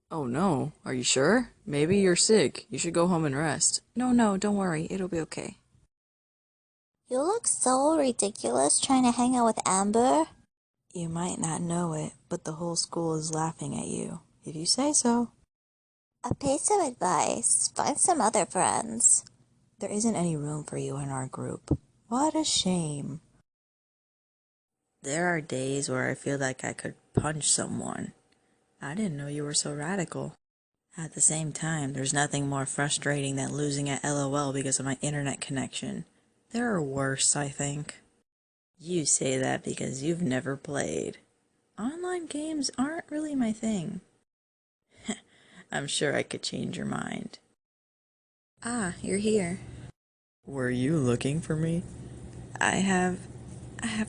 Oh no, are you sure? Maybe you're sick. You should go home and rest. No, don't worry. It'll be okay. You look so ridiculous trying to hang out with Amber. You might not know it, but the whole school is laughing at you. If you say so. A piece of advice. Find some other friends. There isn't any room for you in our group. What a shame. There are days where I feel like I could punch someone. I didn't know you were so radical. At the same time, there's nothing more frustrating than losing at LOL because of my internet connection. There are worse, I think. You say that because you've never played. Online games aren't really my thing. I'm sure I could change your mind. Ah, you're here. Were you looking for me? I have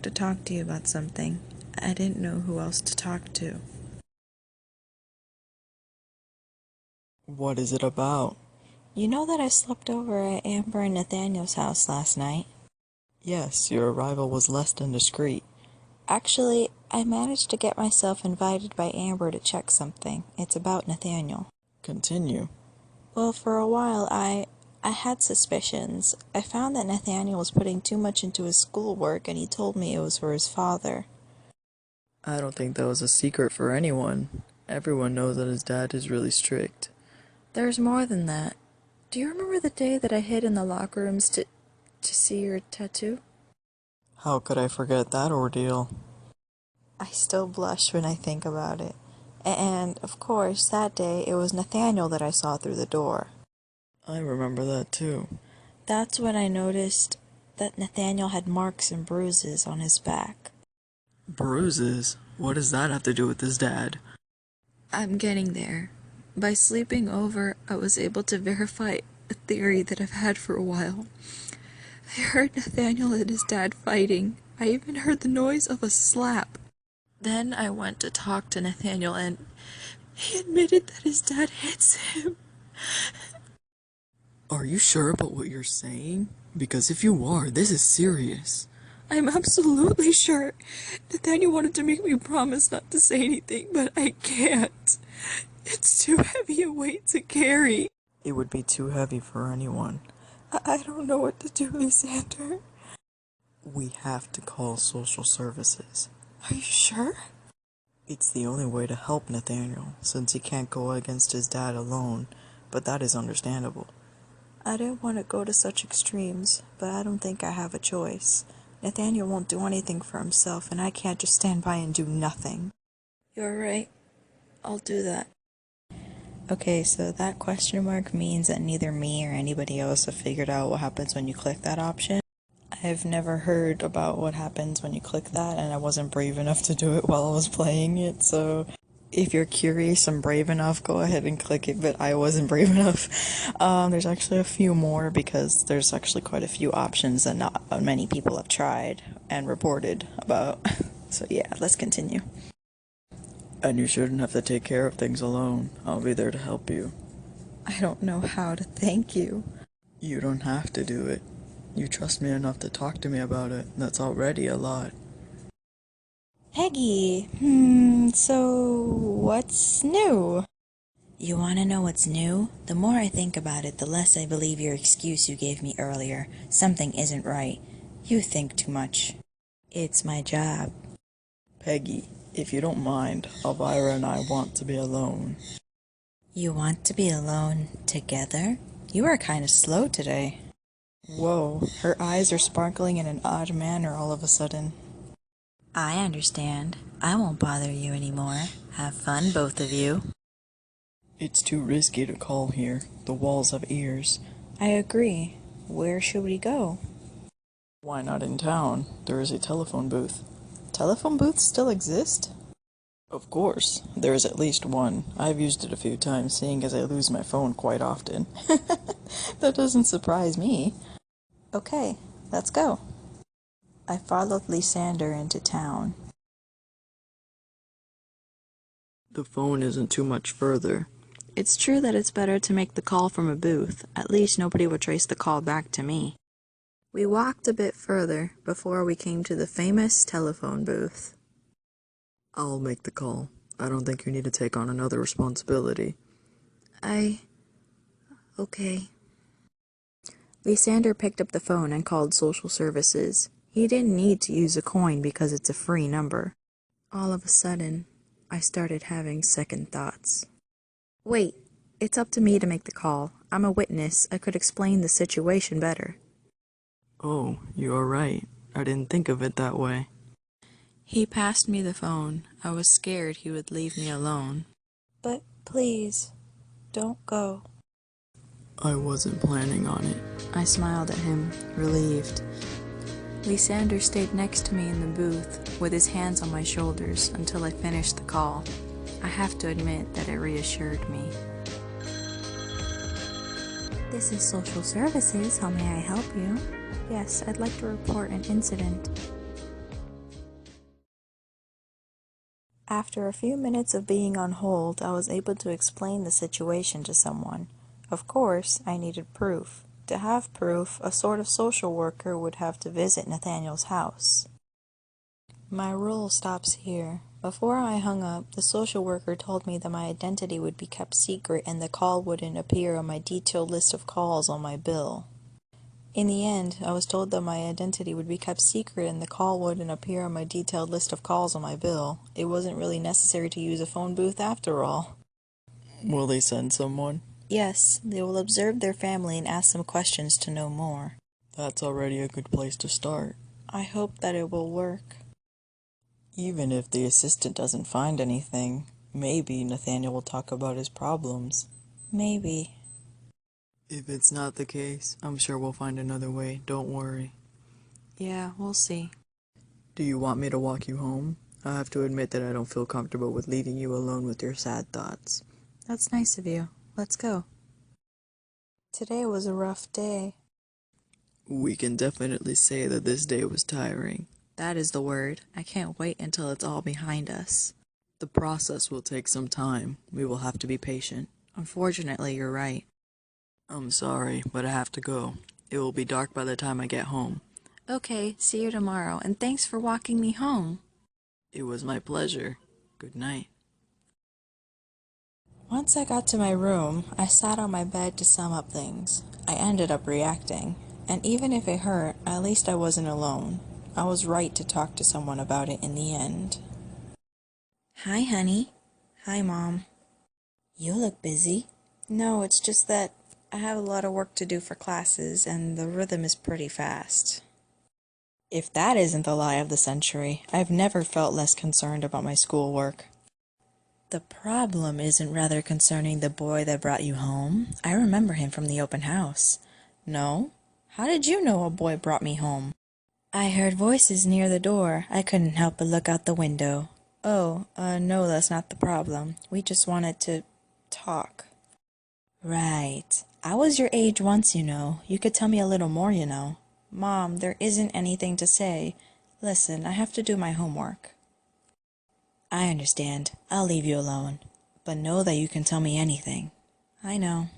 to talk to you about something. I didn't know who else to talk to. What is it about? You know that I slept over at Amber and Nathaniel's house last night? Yes, your arrival was less than discreet. Actually, I managed to get myself invited by Amber to check something. It's about Nathaniel. Continue. Well, for a while, I had suspicions. I found that Nathaniel was putting too much into his schoolwork, and he told me it was for his father. I don't think that was a secret for anyone. Everyone knows that his dad is really strict. There's more than that. Do you remember the day that I hid in the locker rooms to see your tattoo? How could I forget that ordeal? I still blush when I think about it. And, of course, that day it was Nathaniel that I saw through the door. I remember that too. That's when I noticed that Nathaniel had marks and bruises on his back. Bruises? What does that have to do with his dad? I'm getting there. By sleeping over, I was able to verify a theory that I've had for a while. I heard Nathaniel and his dad fighting. I even heard the noise of a slap. Then I went to talk to Nathaniel and he admitted that his dad hits him. Are you sure about what you're saying? Because if you are, this is serious. I'm absolutely sure. Nathaniel wanted to make me promise not to say anything, but I can't. It's too heavy a weight to carry. It would be too heavy for anyone. I don't know what to do, Lysander. We have to call social services. Are you sure? It's the only way to help Nathaniel, since he can't go against his dad alone, but that is understandable. I didn't want to go to such extremes, but I don't think I have a choice. Nathaniel won't do anything for himself, and I can't just stand by and do nothing. You're right. I'll do that. Okay, so that question mark means that neither me or anybody else have figured out what happens when you click that option. I've never heard about what happens when you click that, and I wasn't brave enough to do it while I was playing it, so if you're curious and brave enough, go ahead and click it, but I wasn't brave enough. There's actually a few more, because there's actually quite a few options that not many people have tried and reported about. So yeah, let's continue. And you shouldn't have to take care of things alone. I'll be there to help you. I don't know how to thank you. You don't have to do it. You trust me enough to talk to me about it. That's already a lot. Peggy, so what's new? You want to know what's new? The more I think about it, the less I believe your excuse you gave me earlier. Something isn't right. You think too much. It's my job. Peggy, if you don't mind, Elvira and I want to be alone. You want to be alone together? You are kind of slow today. Whoa, her eyes are sparkling in an odd manner all of a sudden. I understand. I won't bother you anymore. Have fun, both of you. It's too risky to call here. The walls have ears. I agree. Where should we go? Why not in town? There is a telephone booth. Telephone booths still exist? Of course. There is at least one. I've used it a few times, seeing as I lose my phone quite often. That doesn't surprise me. Okay, let's go. I followed Lysander into town. The phone isn't too much further. It's true that it's better to make the call from a booth. At least nobody would trace the call back to me. We walked a bit further before we came to the famous telephone booth. I'll make the call. I don't think you need to take on another responsibility. Okay. Lysander picked up the phone and called social services. He didn't need to use a coin because it's a free number. All of a sudden, I started having second thoughts. Wait, it's up to me to make the call. I'm a witness. I could explain the situation better. Oh, you are right. I didn't think of it that way. He passed me the phone. I was scared he would leave me alone. But please, don't go. I wasn't planning on it. I smiled at him, relieved. Lysander stayed next to me in the booth, with his hands on my shoulders until I finished the call. I have to admit that it reassured me. This is social services. How may I help you? Yes, I'd like to report an incident. After a few minutes of being on hold, I was able to explain the situation to someone. Of course, I needed proof. To have proof, a sort of social worker would have to visit Nathaniel's house. My role stops here. Before I hung up, the social worker told me that my identity would be kept secret and the call wouldn't appear on my detailed list of calls on my bill. In the end, I was told that my identity would be kept secret and the call wouldn't appear on my detailed list of calls on my bill. It wasn't really necessary to use a phone booth after all. Will they send someone? Yes, they will observe their family and ask some questions to know more. That's already a good place to start. I hope that it will work. Even if the assistant doesn't find anything, maybe Nathaniel will talk about his problems. Maybe. If it's not the case, I'm sure we'll find another way, don't worry. Yeah, we'll see. Do you want me to walk you home? I have to admit that I don't feel comfortable with leaving you alone with your sad thoughts. That's nice of you. Let's go. Today was a rough day. We can definitely say that this day was tiring. That is the word. I can't wait until it's all behind us. The process will take some time. We will have to be patient. Unfortunately, you're right. I'm sorry, but I have to go. It will be dark by the time I get home. Okay, see you tomorrow, and thanks for walking me home. It was my pleasure. Good night. Once I got to my room, I sat on my bed to sum up things. I ended up reacting, and even if it hurt, at least I wasn't alone. I was right to talk to someone about it in the end. Hi, honey. Hi, Mom. You look busy. No, it's just that I have a lot of work to do for classes, and the rhythm is pretty fast. If that isn't the lie of the century, I've never felt less concerned about my schoolwork. The problem isn't rather concerning the boy that brought you home. I remember him from the open house. No? How did you know a boy brought me home? I heard voices near the door. I couldn't help but look out the window. Oh, no, that's not the problem. We just wanted to talk. Right. I was your age once, you know. You could tell me a little more, you know. Mom, there isn't anything to say. Listen, I have to do my homework. I understand. I'll leave you alone. But know that you can tell me anything. I know.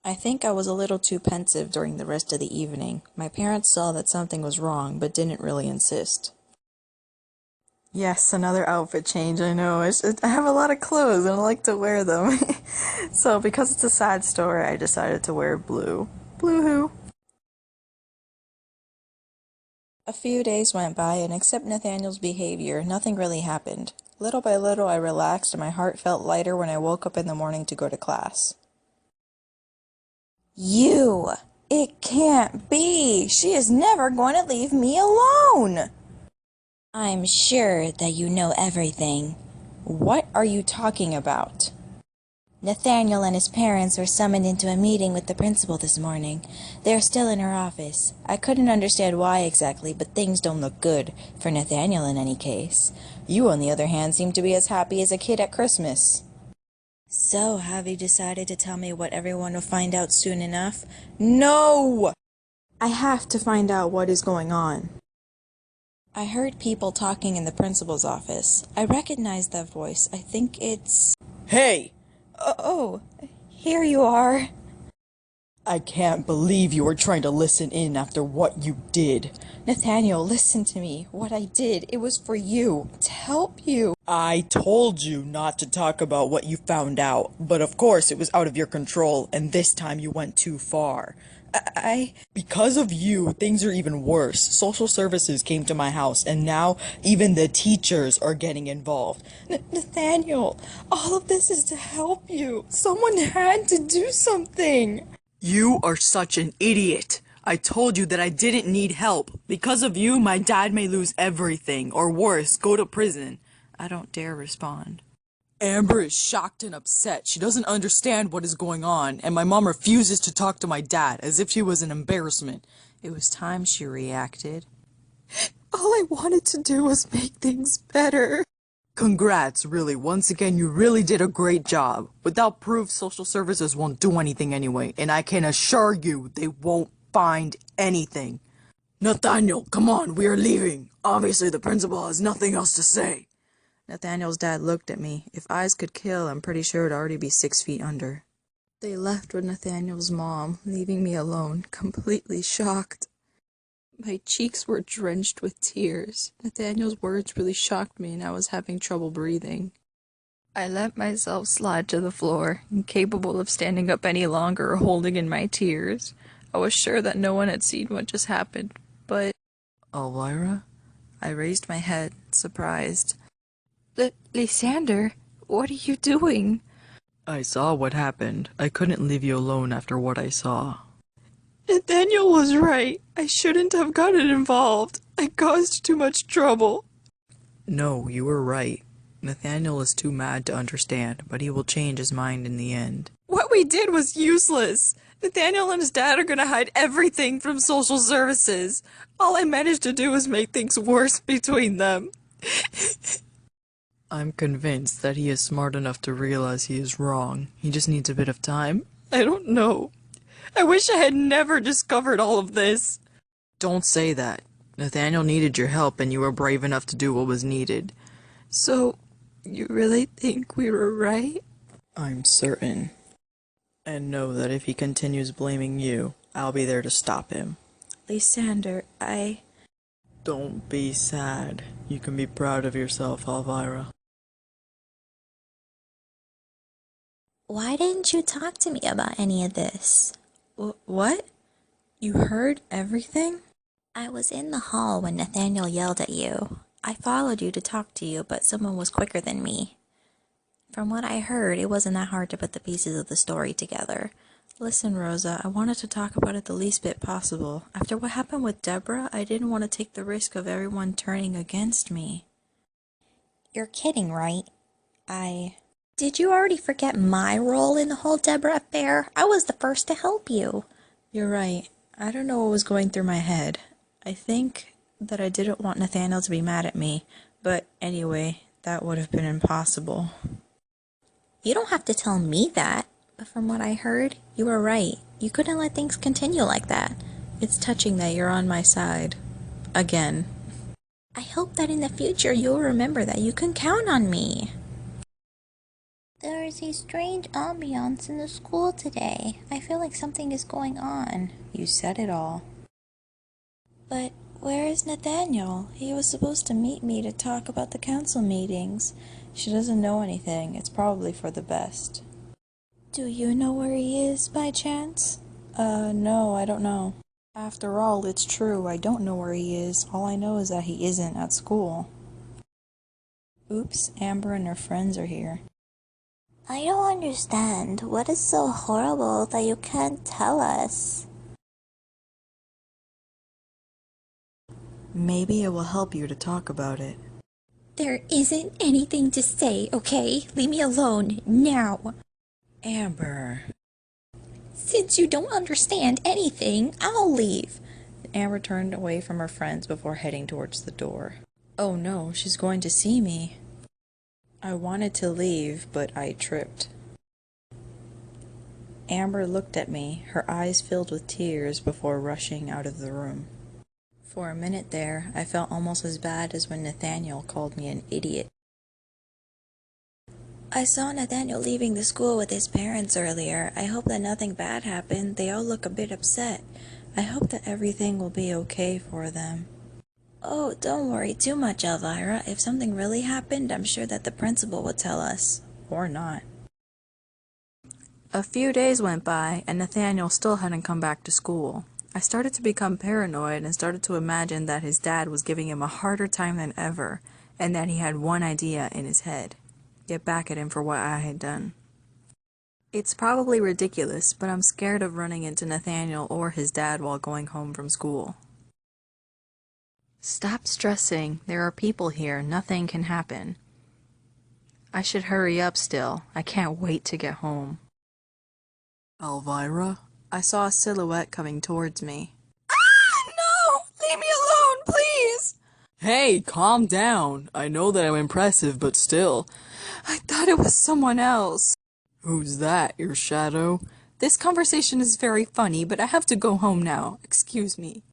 I think I was a little too pensive during the rest of the evening. My parents saw that something was wrong, but didn't really insist. Yes, another outfit change, I know. I have a lot of clothes and I like to wear them. So because it's a sad story, I decided to wear blue. Blue-hoo. A few days went by, and except Nathaniel's behavior, nothing really happened. Little by little, I relaxed, and my heart felt lighter when I woke up in the morning to go to class. You! It can't be! She is never going to leave me alone! I'm sure that you know everything. What are you talking about? Nathaniel and his parents were summoned into a meeting with the principal this morning. They are still in her office. I couldn't understand why exactly, but things don't look good, for Nathaniel in any case. You, on the other hand, seem to be as happy as a kid at Christmas. So, have you decided to tell me what everyone will find out soon enough? No! I have to find out what is going on. I heard people talking in the principal's office. I recognized that voice. I think it's... Hey! Oh, here you are. I can't believe you were trying to listen in after what you did. Nathaniel, listen to me. What I did, it was for you, to help you. I told you not to talk about what you found out, but of course it was out of your control, and this time you went too far. Because of you, things are even worse. Social services came to my house, and now even the teachers are getting involved. Nathaniel, all of this is to help you. Someone had to do something. You are such an idiot. I told you that I didn't need help. Because of you, my dad may lose everything, or worse, go to prison. I don't dare respond. Amber is shocked and upset. She doesn't understand what is going on, and my mom refuses to talk to my dad, as if she was an embarrassment. It was time she reacted. All I wanted to do was make things better. Congrats, really. Once again, you really did a great job. Without proof, social services won't do anything anyway, and I can assure you they won't find anything. Nathaniel, come on, we are leaving. Obviously, the principal has nothing else to say. Nathaniel's dad looked at me. If eyes could kill, I'm pretty sure it'd already be 6 feet under. They left with Nathaniel's mom, leaving me alone, completely shocked. My cheeks were drenched with tears. Nathaniel's words really shocked me and I was having trouble breathing. I let myself slide to the floor, incapable of standing up any longer or holding in my tears. I was sure that no one had seen what just happened, but... Elvira? I raised my head, surprised. Lysander, what are you doing? I saw what happened. I couldn't leave you alone after what I saw. Nathaniel was right. I shouldn't have gotten involved. I caused too much trouble. No, you were right. Nathaniel is too mad to understand, but he will change his mind in the end. What we did was useless. Nathaniel and his dad are gonna hide everything from social services. All I managed to do was make things worse between them. I'm convinced that he is smart enough to realize he is wrong. He just needs a bit of time. I don't know. I wish I had never discovered all of this. Don't say that. Nathaniel needed your help and you were brave enough to do what was needed. So, you really think we were right? I'm certain. And know that if he continues blaming you, I'll be there to stop him. Lysander, Don't be sad. You can be proud of yourself, Elvira. Why didn't you talk to me about any of this? What? You heard everything? I was in the hall when Nathaniel yelled at you. I followed you to talk to you, but someone was quicker than me. From what I heard, it wasn't that hard to put the pieces of the story together. Listen, Rosa, I wanted to talk about it the least bit possible. After what happened with Deborah, I didn't want to take the risk of everyone turning against me. You're kidding, right? Did you already forget my role in the whole Deborah affair? I was the first to help you. You're right. I don't know what was going through my head. I think that I didn't want Nathaniel to be mad at me, but anyway, that would have been impossible. You don't have to tell me that, but from what I heard, you were right. You couldn't let things continue like that. It's touching that you're on my side. Again. I hope that in the future you'll remember that you can count on me. There is a strange ambiance in the school today. I feel like something is going on. You said it all. But where is Nathaniel? He was supposed to meet me to talk about the council meetings. She doesn't know anything. It's probably for the best. Do you know where he is, by chance? No, I don't know. After all, it's true. I don't know where he is. All I know is that he isn't at school. Oops, Amber and her friends are here. I don't understand. What is so horrible that you can't tell us? Maybe it will help you to talk about it. There isn't anything to say, okay? Leave me alone, now. Amber. Since you don't understand anything, I'll leave. Amber turned away from her friends before heading towards the door. Oh no, she's going to see me. I wanted to leave, but I tripped. Amber looked at me, her eyes filled with tears before rushing out of the room. For a minute there, I felt almost as bad as when Nathaniel called me an idiot. I saw Nathaniel leaving the school with his parents earlier. I hope that nothing bad happened. They all look a bit upset. I hope that everything will be okay for them. Oh, don't worry too much, Elvira. If something really happened, I'm sure that the principal would tell us. Or not. A few days went by, and Nathaniel still hadn't come back to school. I started to become paranoid and started to imagine that his dad was giving him a harder time than ever, and that he had one idea in his head: get back at him for what I had done. It's probably ridiculous, but I'm scared of running into Nathaniel or his dad while going home from school. Stop stressing. There are people here. Nothing can happen. I should hurry up still. I can't wait to get home. Elvira? I saw a silhouette coming towards me. Ah! No! Leave me alone, please! Hey, calm down. I know that I'm impressive, but still. I thought it was someone else. Who's that, your shadow? This conversation is very funny, but I have to go home now. Excuse me.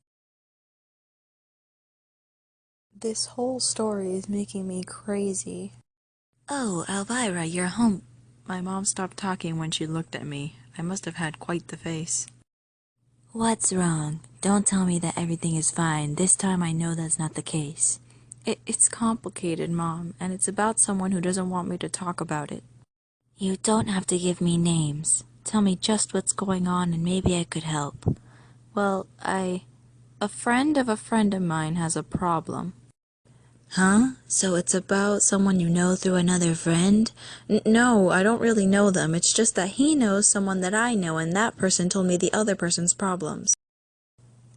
This whole story is making me crazy. Oh, Elvira, you're home. My mom stopped talking when she looked at me. I must have had quite the face. What's wrong? Don't tell me that everything is fine. This time I know that's not the case. It's complicated, Mom, and it's about someone who doesn't want me to talk about it. You don't have to give me names. Tell me just what's going on and maybe I could help. Well, a friend of a friend of mine has a problem. Huh? So it's about someone you know through another friend? No, I don't really know them. It's just that he knows someone that I know, and that person told me the other person's problems.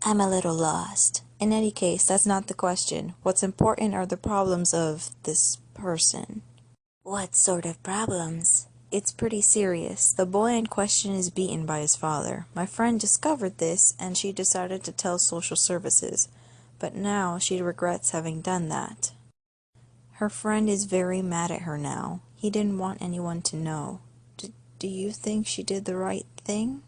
I'm a little lost. In any case, that's not the question. What's important are the problems of this person. What sort of problems? It's pretty serious. The boy in question is beaten by his father. My friend discovered this, and she decided to tell social services. But now she regrets having done that. Her friend is very mad at her now. He didn't want anyone to know. Do you think she did the right thing?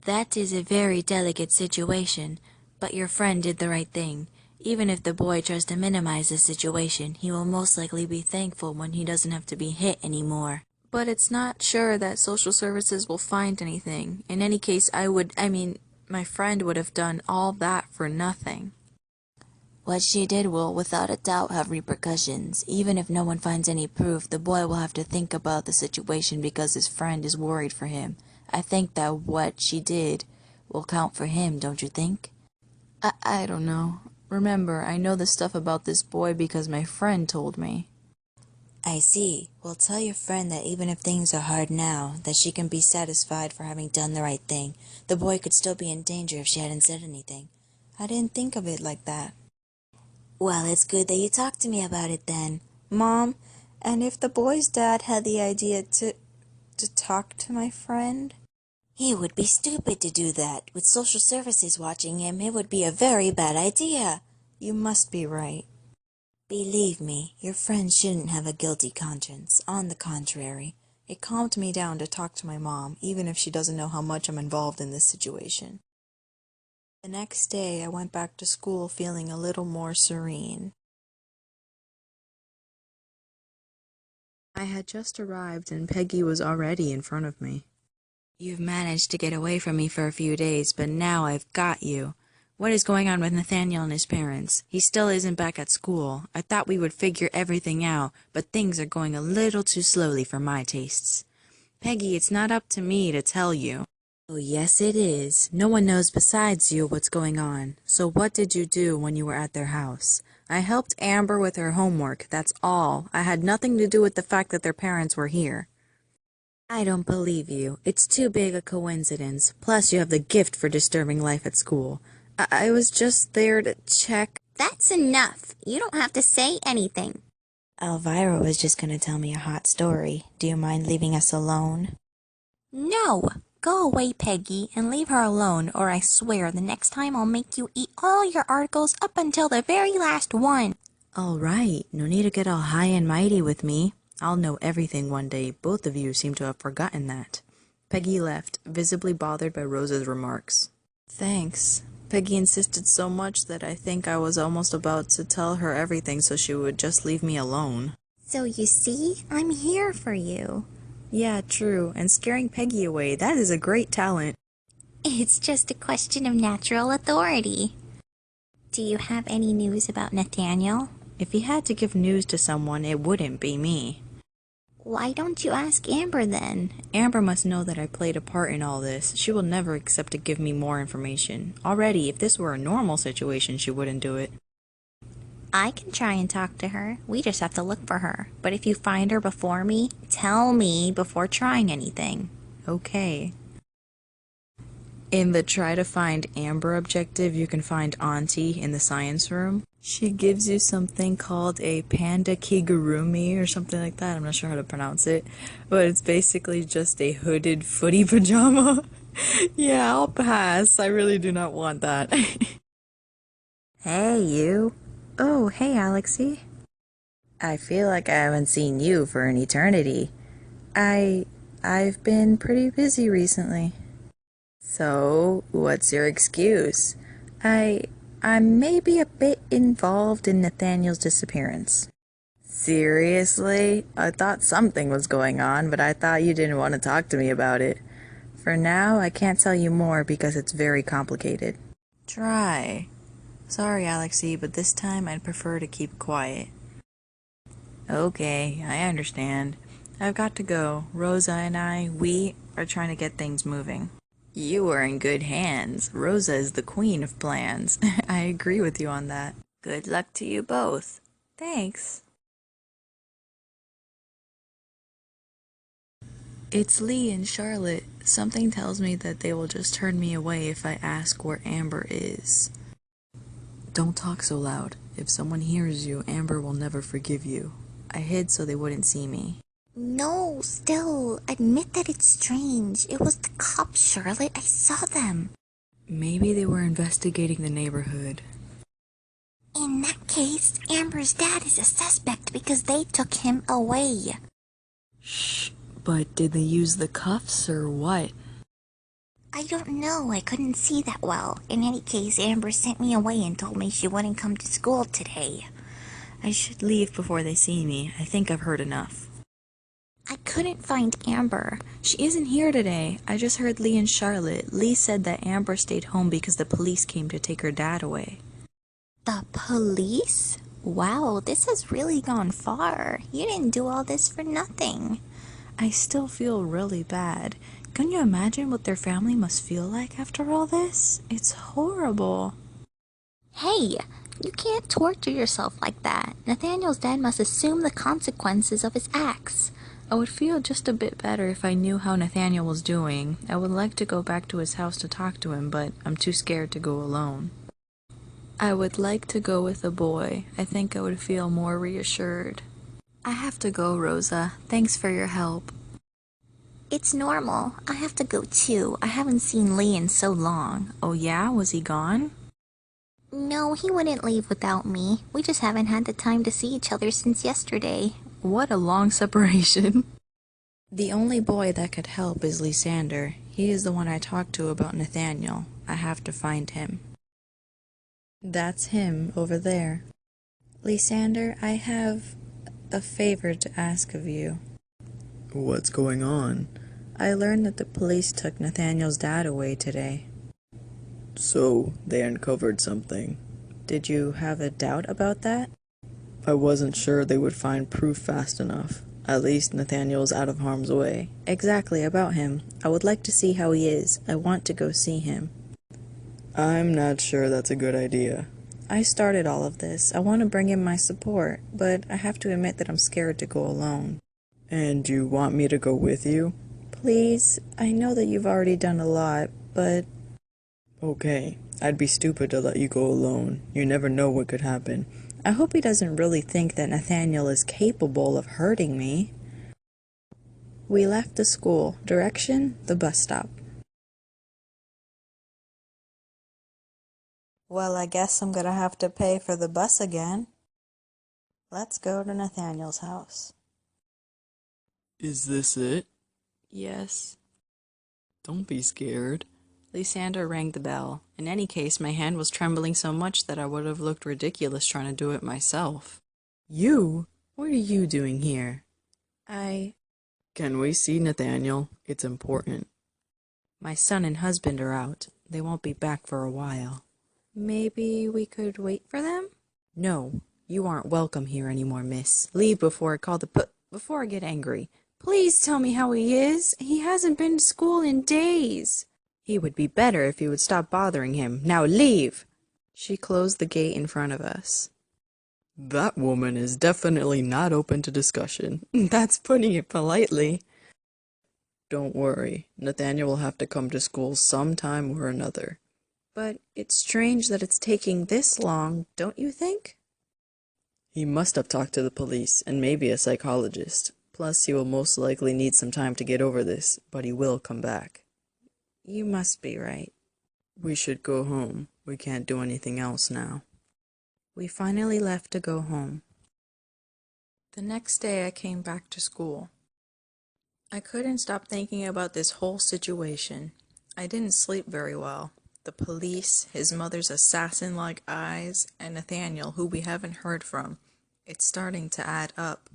That is a very delicate situation, but your friend did the right thing. Even if the boy tries to minimize the situation, he will most likely be thankful when he doesn't have to be hit anymore. But it's not sure that social services will find anything. In any case, my friend would have done all that for nothing. What she did will without a doubt have repercussions. Even if no one finds any proof, the boy will have to think about the situation because his friend is worried for him. I think that what she did will count for him, don't you think? I don't know. Remember, I know the stuff about this boy because my friend told me. I see. Well, tell your friend that even if things are hard now, that she can be satisfied for having done the right thing. The boy could still be in danger if she hadn't said anything. I didn't think of it like that. Well, it's good that you talked to me about it then. Mom, and if the boy's dad had the idea to talk to my friend? He would be stupid to do that. With social services watching him, it would be a very bad idea. You must be right. Believe me, your friend shouldn't have a guilty conscience. On the contrary. It calmed me down to talk to my mom, even if she doesn't know how much I'm involved in this situation. The next day, I went back to school feeling a little more serene. I had just arrived and Peggy was already in front of me. You've managed to get away from me for a few days, but now I've got you. What is going on with Nathaniel and his parents? He still isn't back at school. I thought we would figure everything out, but things are going a little too slowly for my tastes. Peggy, it's not up to me to tell you. Oh, yes it is. No one knows besides you what's going on. So what did you do when you were at their house? I helped Amber with her homework, that's all. I had nothing to do with the fact that their parents were here. I don't believe you. It's too big a coincidence. Plus, you have the gift for disturbing life at school. I was just there to check. That's enough. You don't have to say anything. Elvira was just gonna tell me a hot story. Do you mind leaving us alone? No. Go away, Peggy, and leave her alone, or I swear the next time I'll make you eat all your articles up until the very last one. All right. No need to get all high and mighty with me. I'll know everything one day. Both of you seem to have forgotten that. Peggy left, visibly bothered by Rose's remarks. Thanks. Peggy insisted so much that I think I was almost about to tell her everything so she would just leave me alone. So you see, I'm here for you. Yeah, true. And scaring Peggy away, that is a great talent. It's just a question of natural authority. Do you have any news about Nathaniel? If he had to give news to someone, it wouldn't be me. Why don't you ask Amber then? Amber must know that I played a part in all this. She will never accept to give me more information. Already, if this were a normal situation, she wouldn't do it. I can try and talk to her. We just have to look for her. But if you find her before me, tell me before trying anything. Okay. In the try to find Amber objective, you can find Auntie in the science room. She gives you something called a panda kigurumi or something like that. I'm not sure how to pronounce it. But it's basically just a hooded footy pajama. Yeah, I'll pass. I really do not want that. Hey, you. Oh, hey, Alexi. I feel like I haven't seen you for an eternity. I've been pretty busy recently. So, what's your excuse? I, I'm maybe a bit involved in Nathaniel's disappearance. Seriously? I thought something was going on, but I thought you didn't want to talk to me about it. For now, I can't tell you more because it's very complicated. Try. Sorry, Alexi, but this time I'd prefer to keep quiet. Okay, I understand. I've got to go. Rosa and we are trying to get things moving. You are in good hands. Rosa is the queen of plans. I agree with you on that. Good luck to you both. Thanks. It's Lee and Charlotte. Something tells me that they will just turn me away if I ask where Amber is. Don't talk so loud. If someone hears you, Amber will never forgive you. I hid so they wouldn't see me. No, still, admit that it's strange. It was the cops, Charlotte. I saw them. Maybe they were investigating the neighborhood. In that case, Amber's dad is a suspect because they took him away. Shh, but did they use the cuffs or what? I don't know. I couldn't see that well. In any case, Amber sent me away and told me she wouldn't come to school today. I should leave before they see me. I think I've heard enough. I couldn't find Amber. She isn't here today. I just heard Lee and Charlotte. Lee said that Amber stayed home because the police came to take her dad away. The police? Wow, this has really gone far. You didn't do all this for nothing. I still feel really bad. Can you imagine what their family must feel like after all this? It's horrible. Hey, you can't torture yourself like that. Nathaniel's dad must assume the consequences of his acts. I would feel just a bit better if I knew how Nathaniel was doing. I would like to go back to his house to talk to him, but I'm too scared to go alone. I would like to go with a boy. I think I would feel more reassured. I have to go, Rosa. Thanks for your help. It's normal. I have to go too. I haven't seen Lee in so long. Oh yeah? Was he gone? No, he wouldn't leave without me. We just haven't had the time to see each other since yesterday. What a long separation. The only boy that could help is Lysander. He is the one I talked to about Nathaniel. I have to find him. That's him over there. Lysander, I have a favor to ask of you. What's going on? I learned that the police took Nathaniel's dad away today. So, they uncovered something. Did you have a doubt about that? I wasn't sure they would find proof fast enough. At least Nathaniel's out of harm's way. Exactly, about him. I would like to see how he is. I want to go see him. I'm not sure that's a good idea. I started all of this. I want to bring him my support, but I have to admit that I'm scared to go alone. And you want me to go with you? Please, I know that you've already done a lot, but... Okay, I'd be stupid to let you go alone. You never know what could happen. I hope he doesn't really think that Nathaniel is capable of hurting me. We left the school. Direction? The bus stop. Well, I guess I'm gonna have to pay for the bus again. Let's go to Nathaniel's house. Is this it? Yes. Don't be scared. Lysander rang the bell. In any case, my hand was trembling so much that I would have looked ridiculous trying to do it myself. You? What are you doing here? Can we see Nathaniel? It's important. My son and husband are out. They won't be back for a while. Maybe we could wait for them? No, you aren't welcome here anymore, miss. Leave before I call before I get angry. Please tell me how he is. He hasn't been to school in days. He would be better if you would stop bothering him. Now leave! She closed the gate in front of us. That woman is definitely not open to discussion. That's putting it politely. Don't worry, Nathaniel will have to come to school sometime or another. But it's strange that it's taking this long, don't you think? He must have talked to the police and maybe a psychologist. Plus, he will most likely need some time to get over this, but he will come back. You must be right. We should go home. We can't do anything else now. We finally left to go home. The next day I came back to school. I couldn't stop thinking about this whole situation. I didn't sleep very well. The police, his mother's assassin-like eyes, and Nathaniel, who we haven't heard from. It's starting to add up.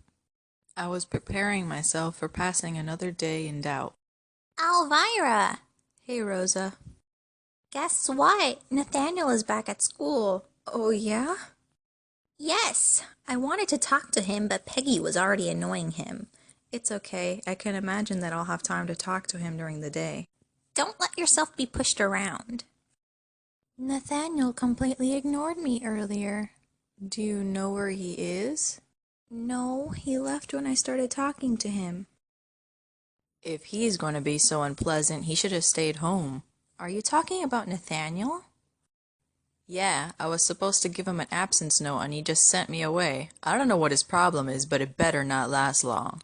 I was preparing myself for passing another day in doubt. Elvira! Hey, Rosa. Guess what? Nathaniel is back at school. Oh, yeah? Yes! I wanted to talk to him, but Peggy was already annoying him. It's okay. I can imagine that I'll have time to talk to him during the day. Don't let yourself be pushed around. Nathaniel completely ignored me earlier. Do you know where he is? No, he left when I started talking to him. If he's going to be so unpleasant, he should have stayed home. Are you talking about Nathaniel? Yeah, I was supposed to give him an absence note and he just sent me away. I don't know what his problem is, but it better not last long.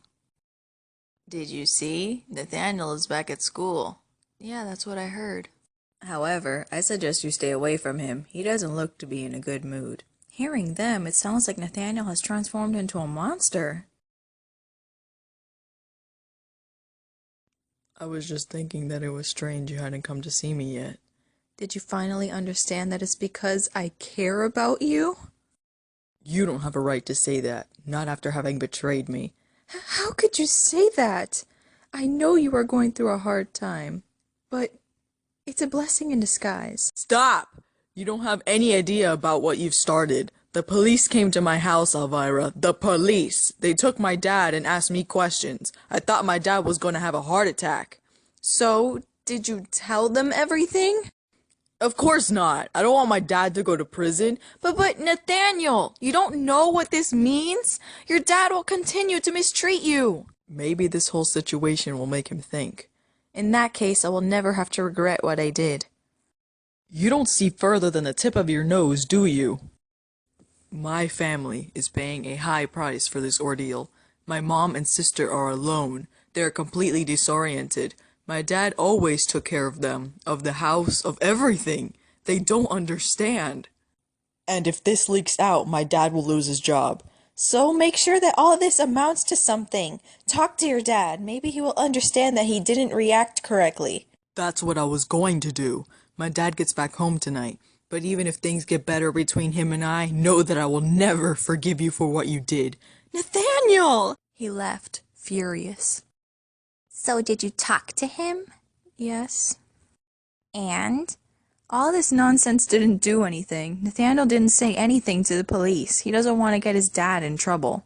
Did you see? Nathaniel is back at school. Yeah, that's what I heard. However, I suggest you stay away from him. He doesn't look to be in a good mood. Hearing them, it sounds like Nathaniel has transformed into a monster. I was just thinking that it was strange you hadn't come to see me yet. Did you finally understand that it's because I care about you? You don't have a right to say that, not after having betrayed me. How could you say that? I know you are going through a hard time, but it's a blessing in disguise. Stop! You don't have any idea about what you've started. The police came to my house, Elvira. The police! They took my dad and asked me questions. I thought my dad was going to have a heart attack. So, did you tell them everything? Of course not. I don't want my dad to go to prison. But Nathaniel, you don't know what this means? Your dad will continue to mistreat you. Maybe this whole situation will make him think. In that case, I will never have to regret what I did. You don't see further than the tip of your nose, do you? My family is paying a high price for this ordeal. My mom and sister are alone. They are completely disoriented. My dad always took care of them, of the house, of everything. They don't understand. And if this leaks out, my dad will lose his job. So make sure that all of this amounts to something. Talk to your dad. Maybe he will understand that he didn't react correctly. That's what I was going to do. My dad gets back home tonight. But even if things get better between him and I, know that I will never forgive you for what you did. Nathaniel! He left, furious. So did you talk to him? Yes. And? All this nonsense didn't do anything. Nathaniel didn't say anything to the police. He doesn't want to get his dad in trouble.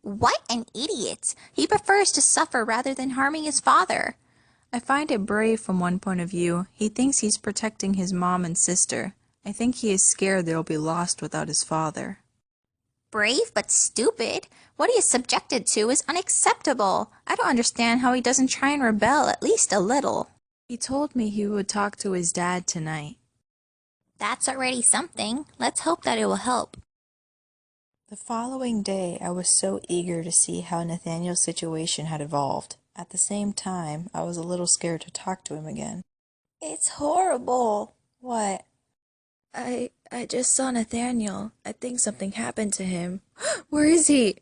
What an idiot! He prefers to suffer rather than harming his father. I find it brave from one point of view. He thinks he's protecting his mom and sister. I think he is scared they'll be lost without his father. Brave but stupid. What he is subjected to is unacceptable. I don't understand how he doesn't try and rebel at least a little. He told me he would talk to his dad tonight. That's already something. Let's hope that it will help. The following day, I was so eager to see how Nathaniel's situation had evolved. At the same time, I was a little scared to talk to him again. It's horrible. What? I just saw Nathaniel. I think something happened to him. Where is he?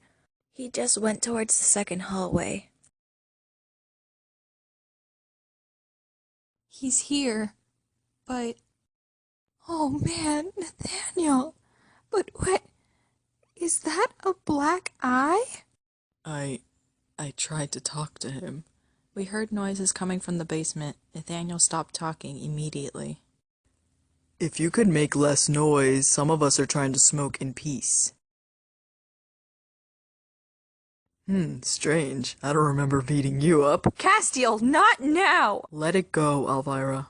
He just went towards the second hallway. He's here. But... Oh man, Nathaniel. But what... Is that a black eye? I tried to talk to him. We heard noises coming from the basement. Nathaniel stopped talking immediately. If you could make less noise, some of us are trying to smoke in peace. Strange. I don't remember beating you up. Castiel, not now! Let it go, Elvira.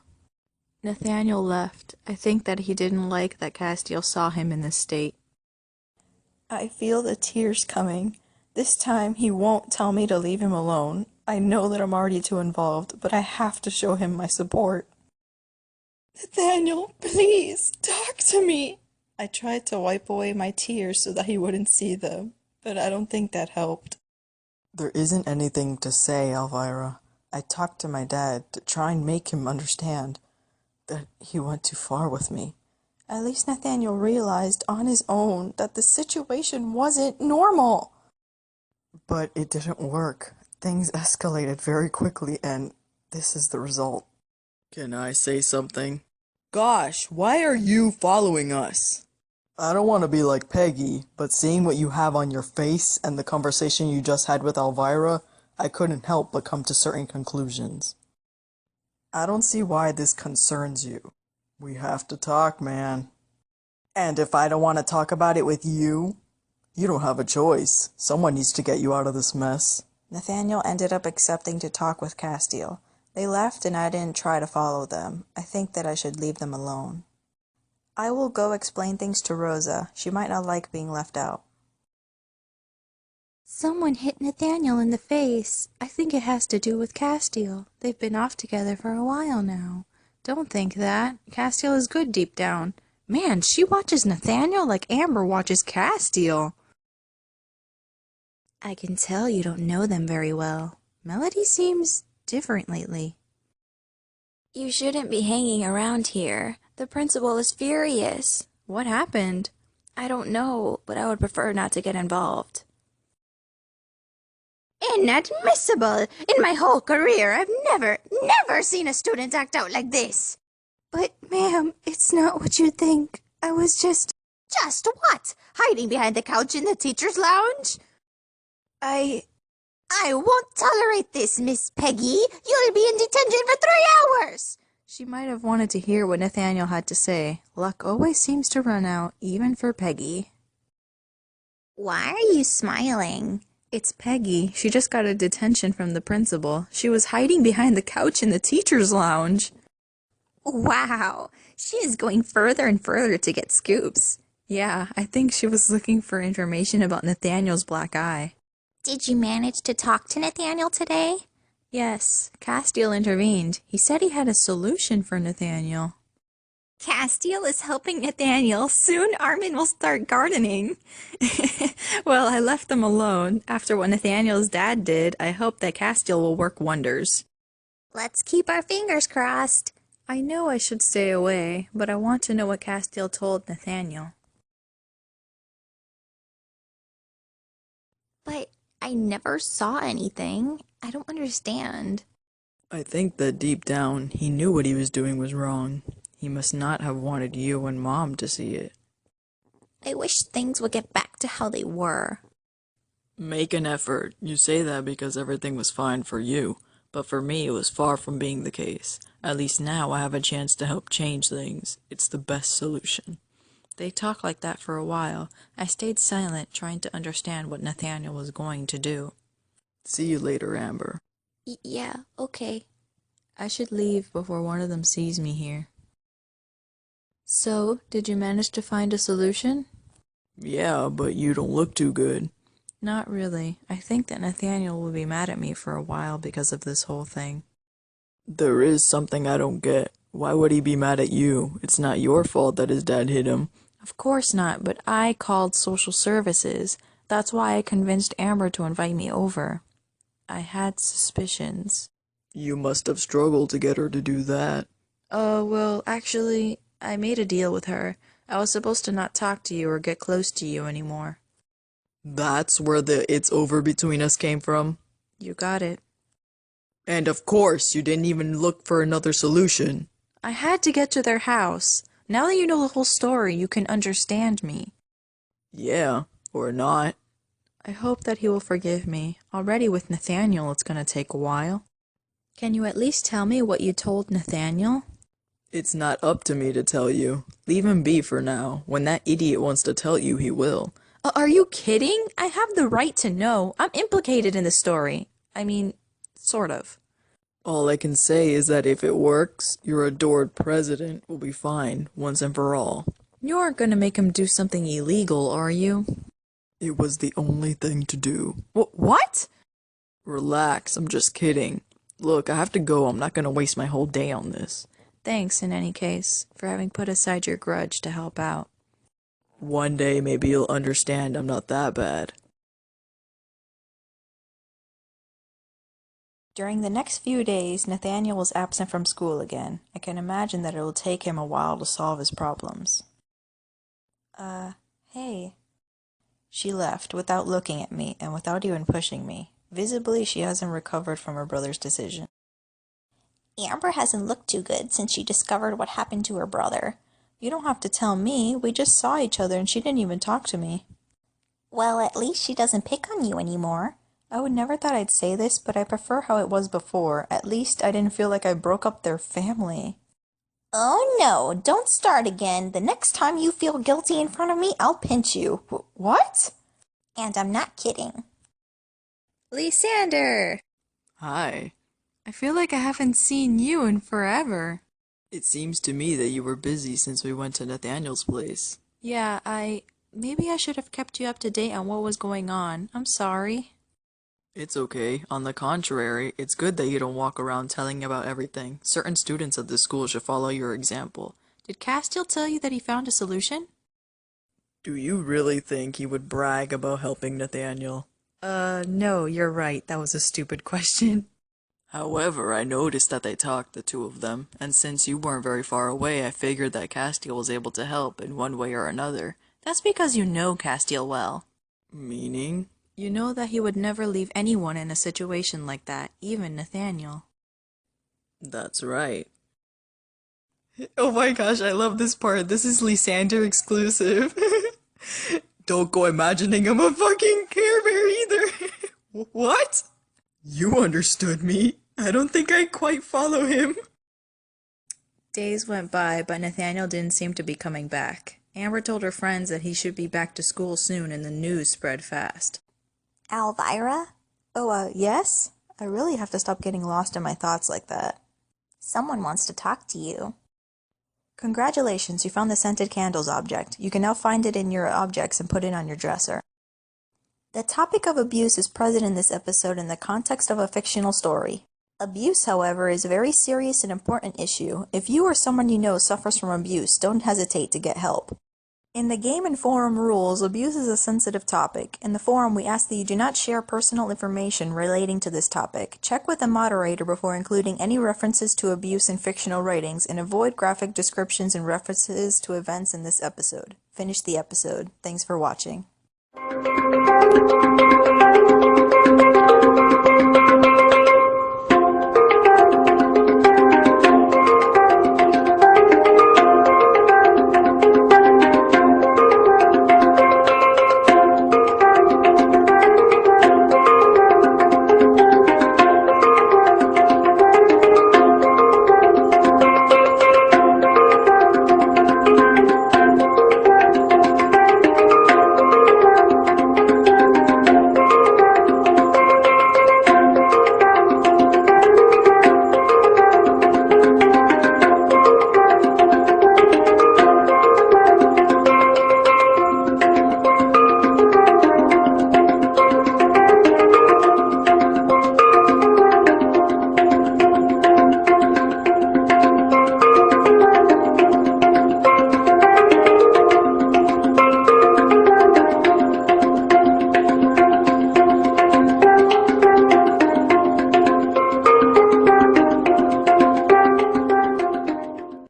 Nathaniel left. I think that he didn't like that Castiel saw him in this state. I feel the tears coming. This time he won't tell me to leave him alone. I know that I'm already too involved, but I have to show him my support. Nathaniel, please, talk to me. I tried to wipe away my tears so that he wouldn't see them, but I don't think that helped. There isn't anything to say, Elvira. I talked to my dad to try and make him understand that he went too far with me. At least Nathaniel realized on his own that the situation wasn't normal. But it didn't work. Things escalated very quickly, and this is the result. Can I say something? Gosh, why are you following us? I don't want to be like Peggy, but seeing what you have on your face and the conversation you just had with Elvira, I couldn't help but come to certain conclusions. I don't see why this concerns you. We have to talk, man. And if I don't want to talk about it with you, you don't have a choice. Someone needs to get you out of this mess. Nathaniel ended up accepting to talk with Castiel. They left and I didn't try to follow them. I think that I should leave them alone. I will go explain things to Rosa. She might not like being left out. Someone hit Nathaniel in the face. I think it has to do with Castiel. They've been off together for a while now. Don't think that. Castiel is good deep down. Man, she watches Nathaniel like Amber watches Castiel. I can tell you don't know them very well. Melody seems different lately. You shouldn't be hanging around here. The principal is furious. What happened? I don't know, but I would prefer not to get involved. Inadmissible! In my whole career, I've never seen a student act out like this. But, ma'am, it's not what you think. I was just... Just what? Hiding behind the couch in the teacher's lounge? I won't tolerate this, Miss Peggy. You'll be in detention for 3 hours. She might have wanted to hear what Nathaniel had to say. Luck always seems to run out, even for Peggy. Why are you smiling? It's Peggy. She just got a detention from the principal. She was hiding behind the couch in the teacher's lounge. Wow, she is going further and further to get scoops. Yeah, I think she was looking for information about Nathaniel's black eye. Did you manage to talk to Nathaniel today? Yes, Castiel intervened. He said he had a solution for Nathaniel. Castiel is helping Nathaniel. Soon Armin will start gardening. Well, I left them alone. After what Nathaniel's dad did, I hope that Castiel will work wonders. Let's keep our fingers crossed. I know I should stay away, but I want to know what Castiel told Nathaniel. But I never saw anything. I don't understand. I think that deep down, he knew what he was doing was wrong. He must not have wanted you and Mom to see it. I wish things would get back to how they were. Make an effort. You say that because everything was fine for you, but for me it was far from being the case. At least now I have a chance to help change things. It's the best solution. They talked like that for a while. I stayed silent, trying to understand what Nathaniel was going to do. See you later, Amber. Yeah, okay. I should leave before one of them sees me here. So, did you manage to find a solution? Yeah, but you don't look too good. Not really. I think that Nathaniel will be mad at me for a while because of this whole thing. There is something I don't get. Why would he be mad at you? It's not your fault that his dad hit him. Of course not, but I called social services. That's why I convinced Amber to invite me over. I had suspicions. You must have struggled to get her to do that. Well, actually, I made a deal with her. I was supposed to not talk to you or get close to you anymore. That's where the "it's over between us" came from? You got it. And of course, you didn't even look for another solution. I had to get to their house. Now that you know the whole story, you can understand me. Yeah, or not. I hope that he will forgive me. Already with Nathaniel, it's gonna take a while. Can you at least tell me what you told Nathaniel? It's not up to me to tell you. Leave him be for now. When that idiot wants to tell you, he will. Are you kidding? I have the right to know. I'm implicated in the story. I mean, sort of. All I can say is that if it works, your adored president will be fine, once and for all. You aren't gonna make him do something illegal, are you? It was the only thing to do. What? Relax, I'm just kidding. Look, I have to go. I'm not gonna waste my whole day on this. Thanks, in any case, for having put aside your grudge to help out. One day, maybe you'll understand I'm not that bad. During the next few days, Nathaniel was absent from school again. I can imagine that it will take him a while to solve his problems. Hey. She left without looking at me and without even pushing me. Visibly, she hasn't recovered from her brother's decision. Amber hasn't looked too good since she discovered what happened to her brother. You don't have to tell me. We just saw each other and she didn't even talk to me. Well, at least she doesn't pick on you anymore. I would never thought I'd say this, but I prefer how it was before. At least I didn't feel like I broke up their family. Oh no, don't start again. The next time you feel guilty in front of me, I'll pinch you. What? And I'm not kidding. Lysander! Hi. I feel like I haven't seen you in forever. It seems to me that you were busy since we went to Nathaniel's place. Yeah, maybe I should have kept you up to date on what was going on. I'm sorry. It's okay. On the contrary, it's good that you don't walk around telling about everything. Certain students at the school should follow your example. Did Castiel tell you that he found a solution? Do you really think he would brag about helping Nathaniel? No, you're right. That was a stupid question. However, I noticed that they talked, the two of them, and since you weren't very far away, I figured that Castiel was able to help in one way or another. That's because you know Castiel well. Meaning? You know that he would never leave anyone in a situation like that, even Nathaniel. That's right. Oh my gosh, I love this part. This is Lysander exclusive. Don't go imagining I'm a fucking Care Bear either. What? You understood me. I don't think I quite follow him. Days went by, but Nathaniel didn't seem to be coming back. Amber told her friends that he should be back to school soon, and the news spread fast. Elvira? Oh, yes? I really have to stop getting lost in my thoughts like that. Someone wants to talk to you. Congratulations, you found the scented candles object. You can now find it in your objects and put it on your dresser. The topic of abuse is present in this episode in the context of a fictional story. Abuse, however, is a very serious and important issue. If you or someone you know suffers from abuse, don't hesitate to get help. In the game and forum rules, abuse is a sensitive topic. In the forum, we ask that you do not share personal information relating to this topic. Check with the moderator before including any references to abuse in fictional writings, and avoid graphic descriptions and references to events in this episode. Finish the episode. Thanks for watching.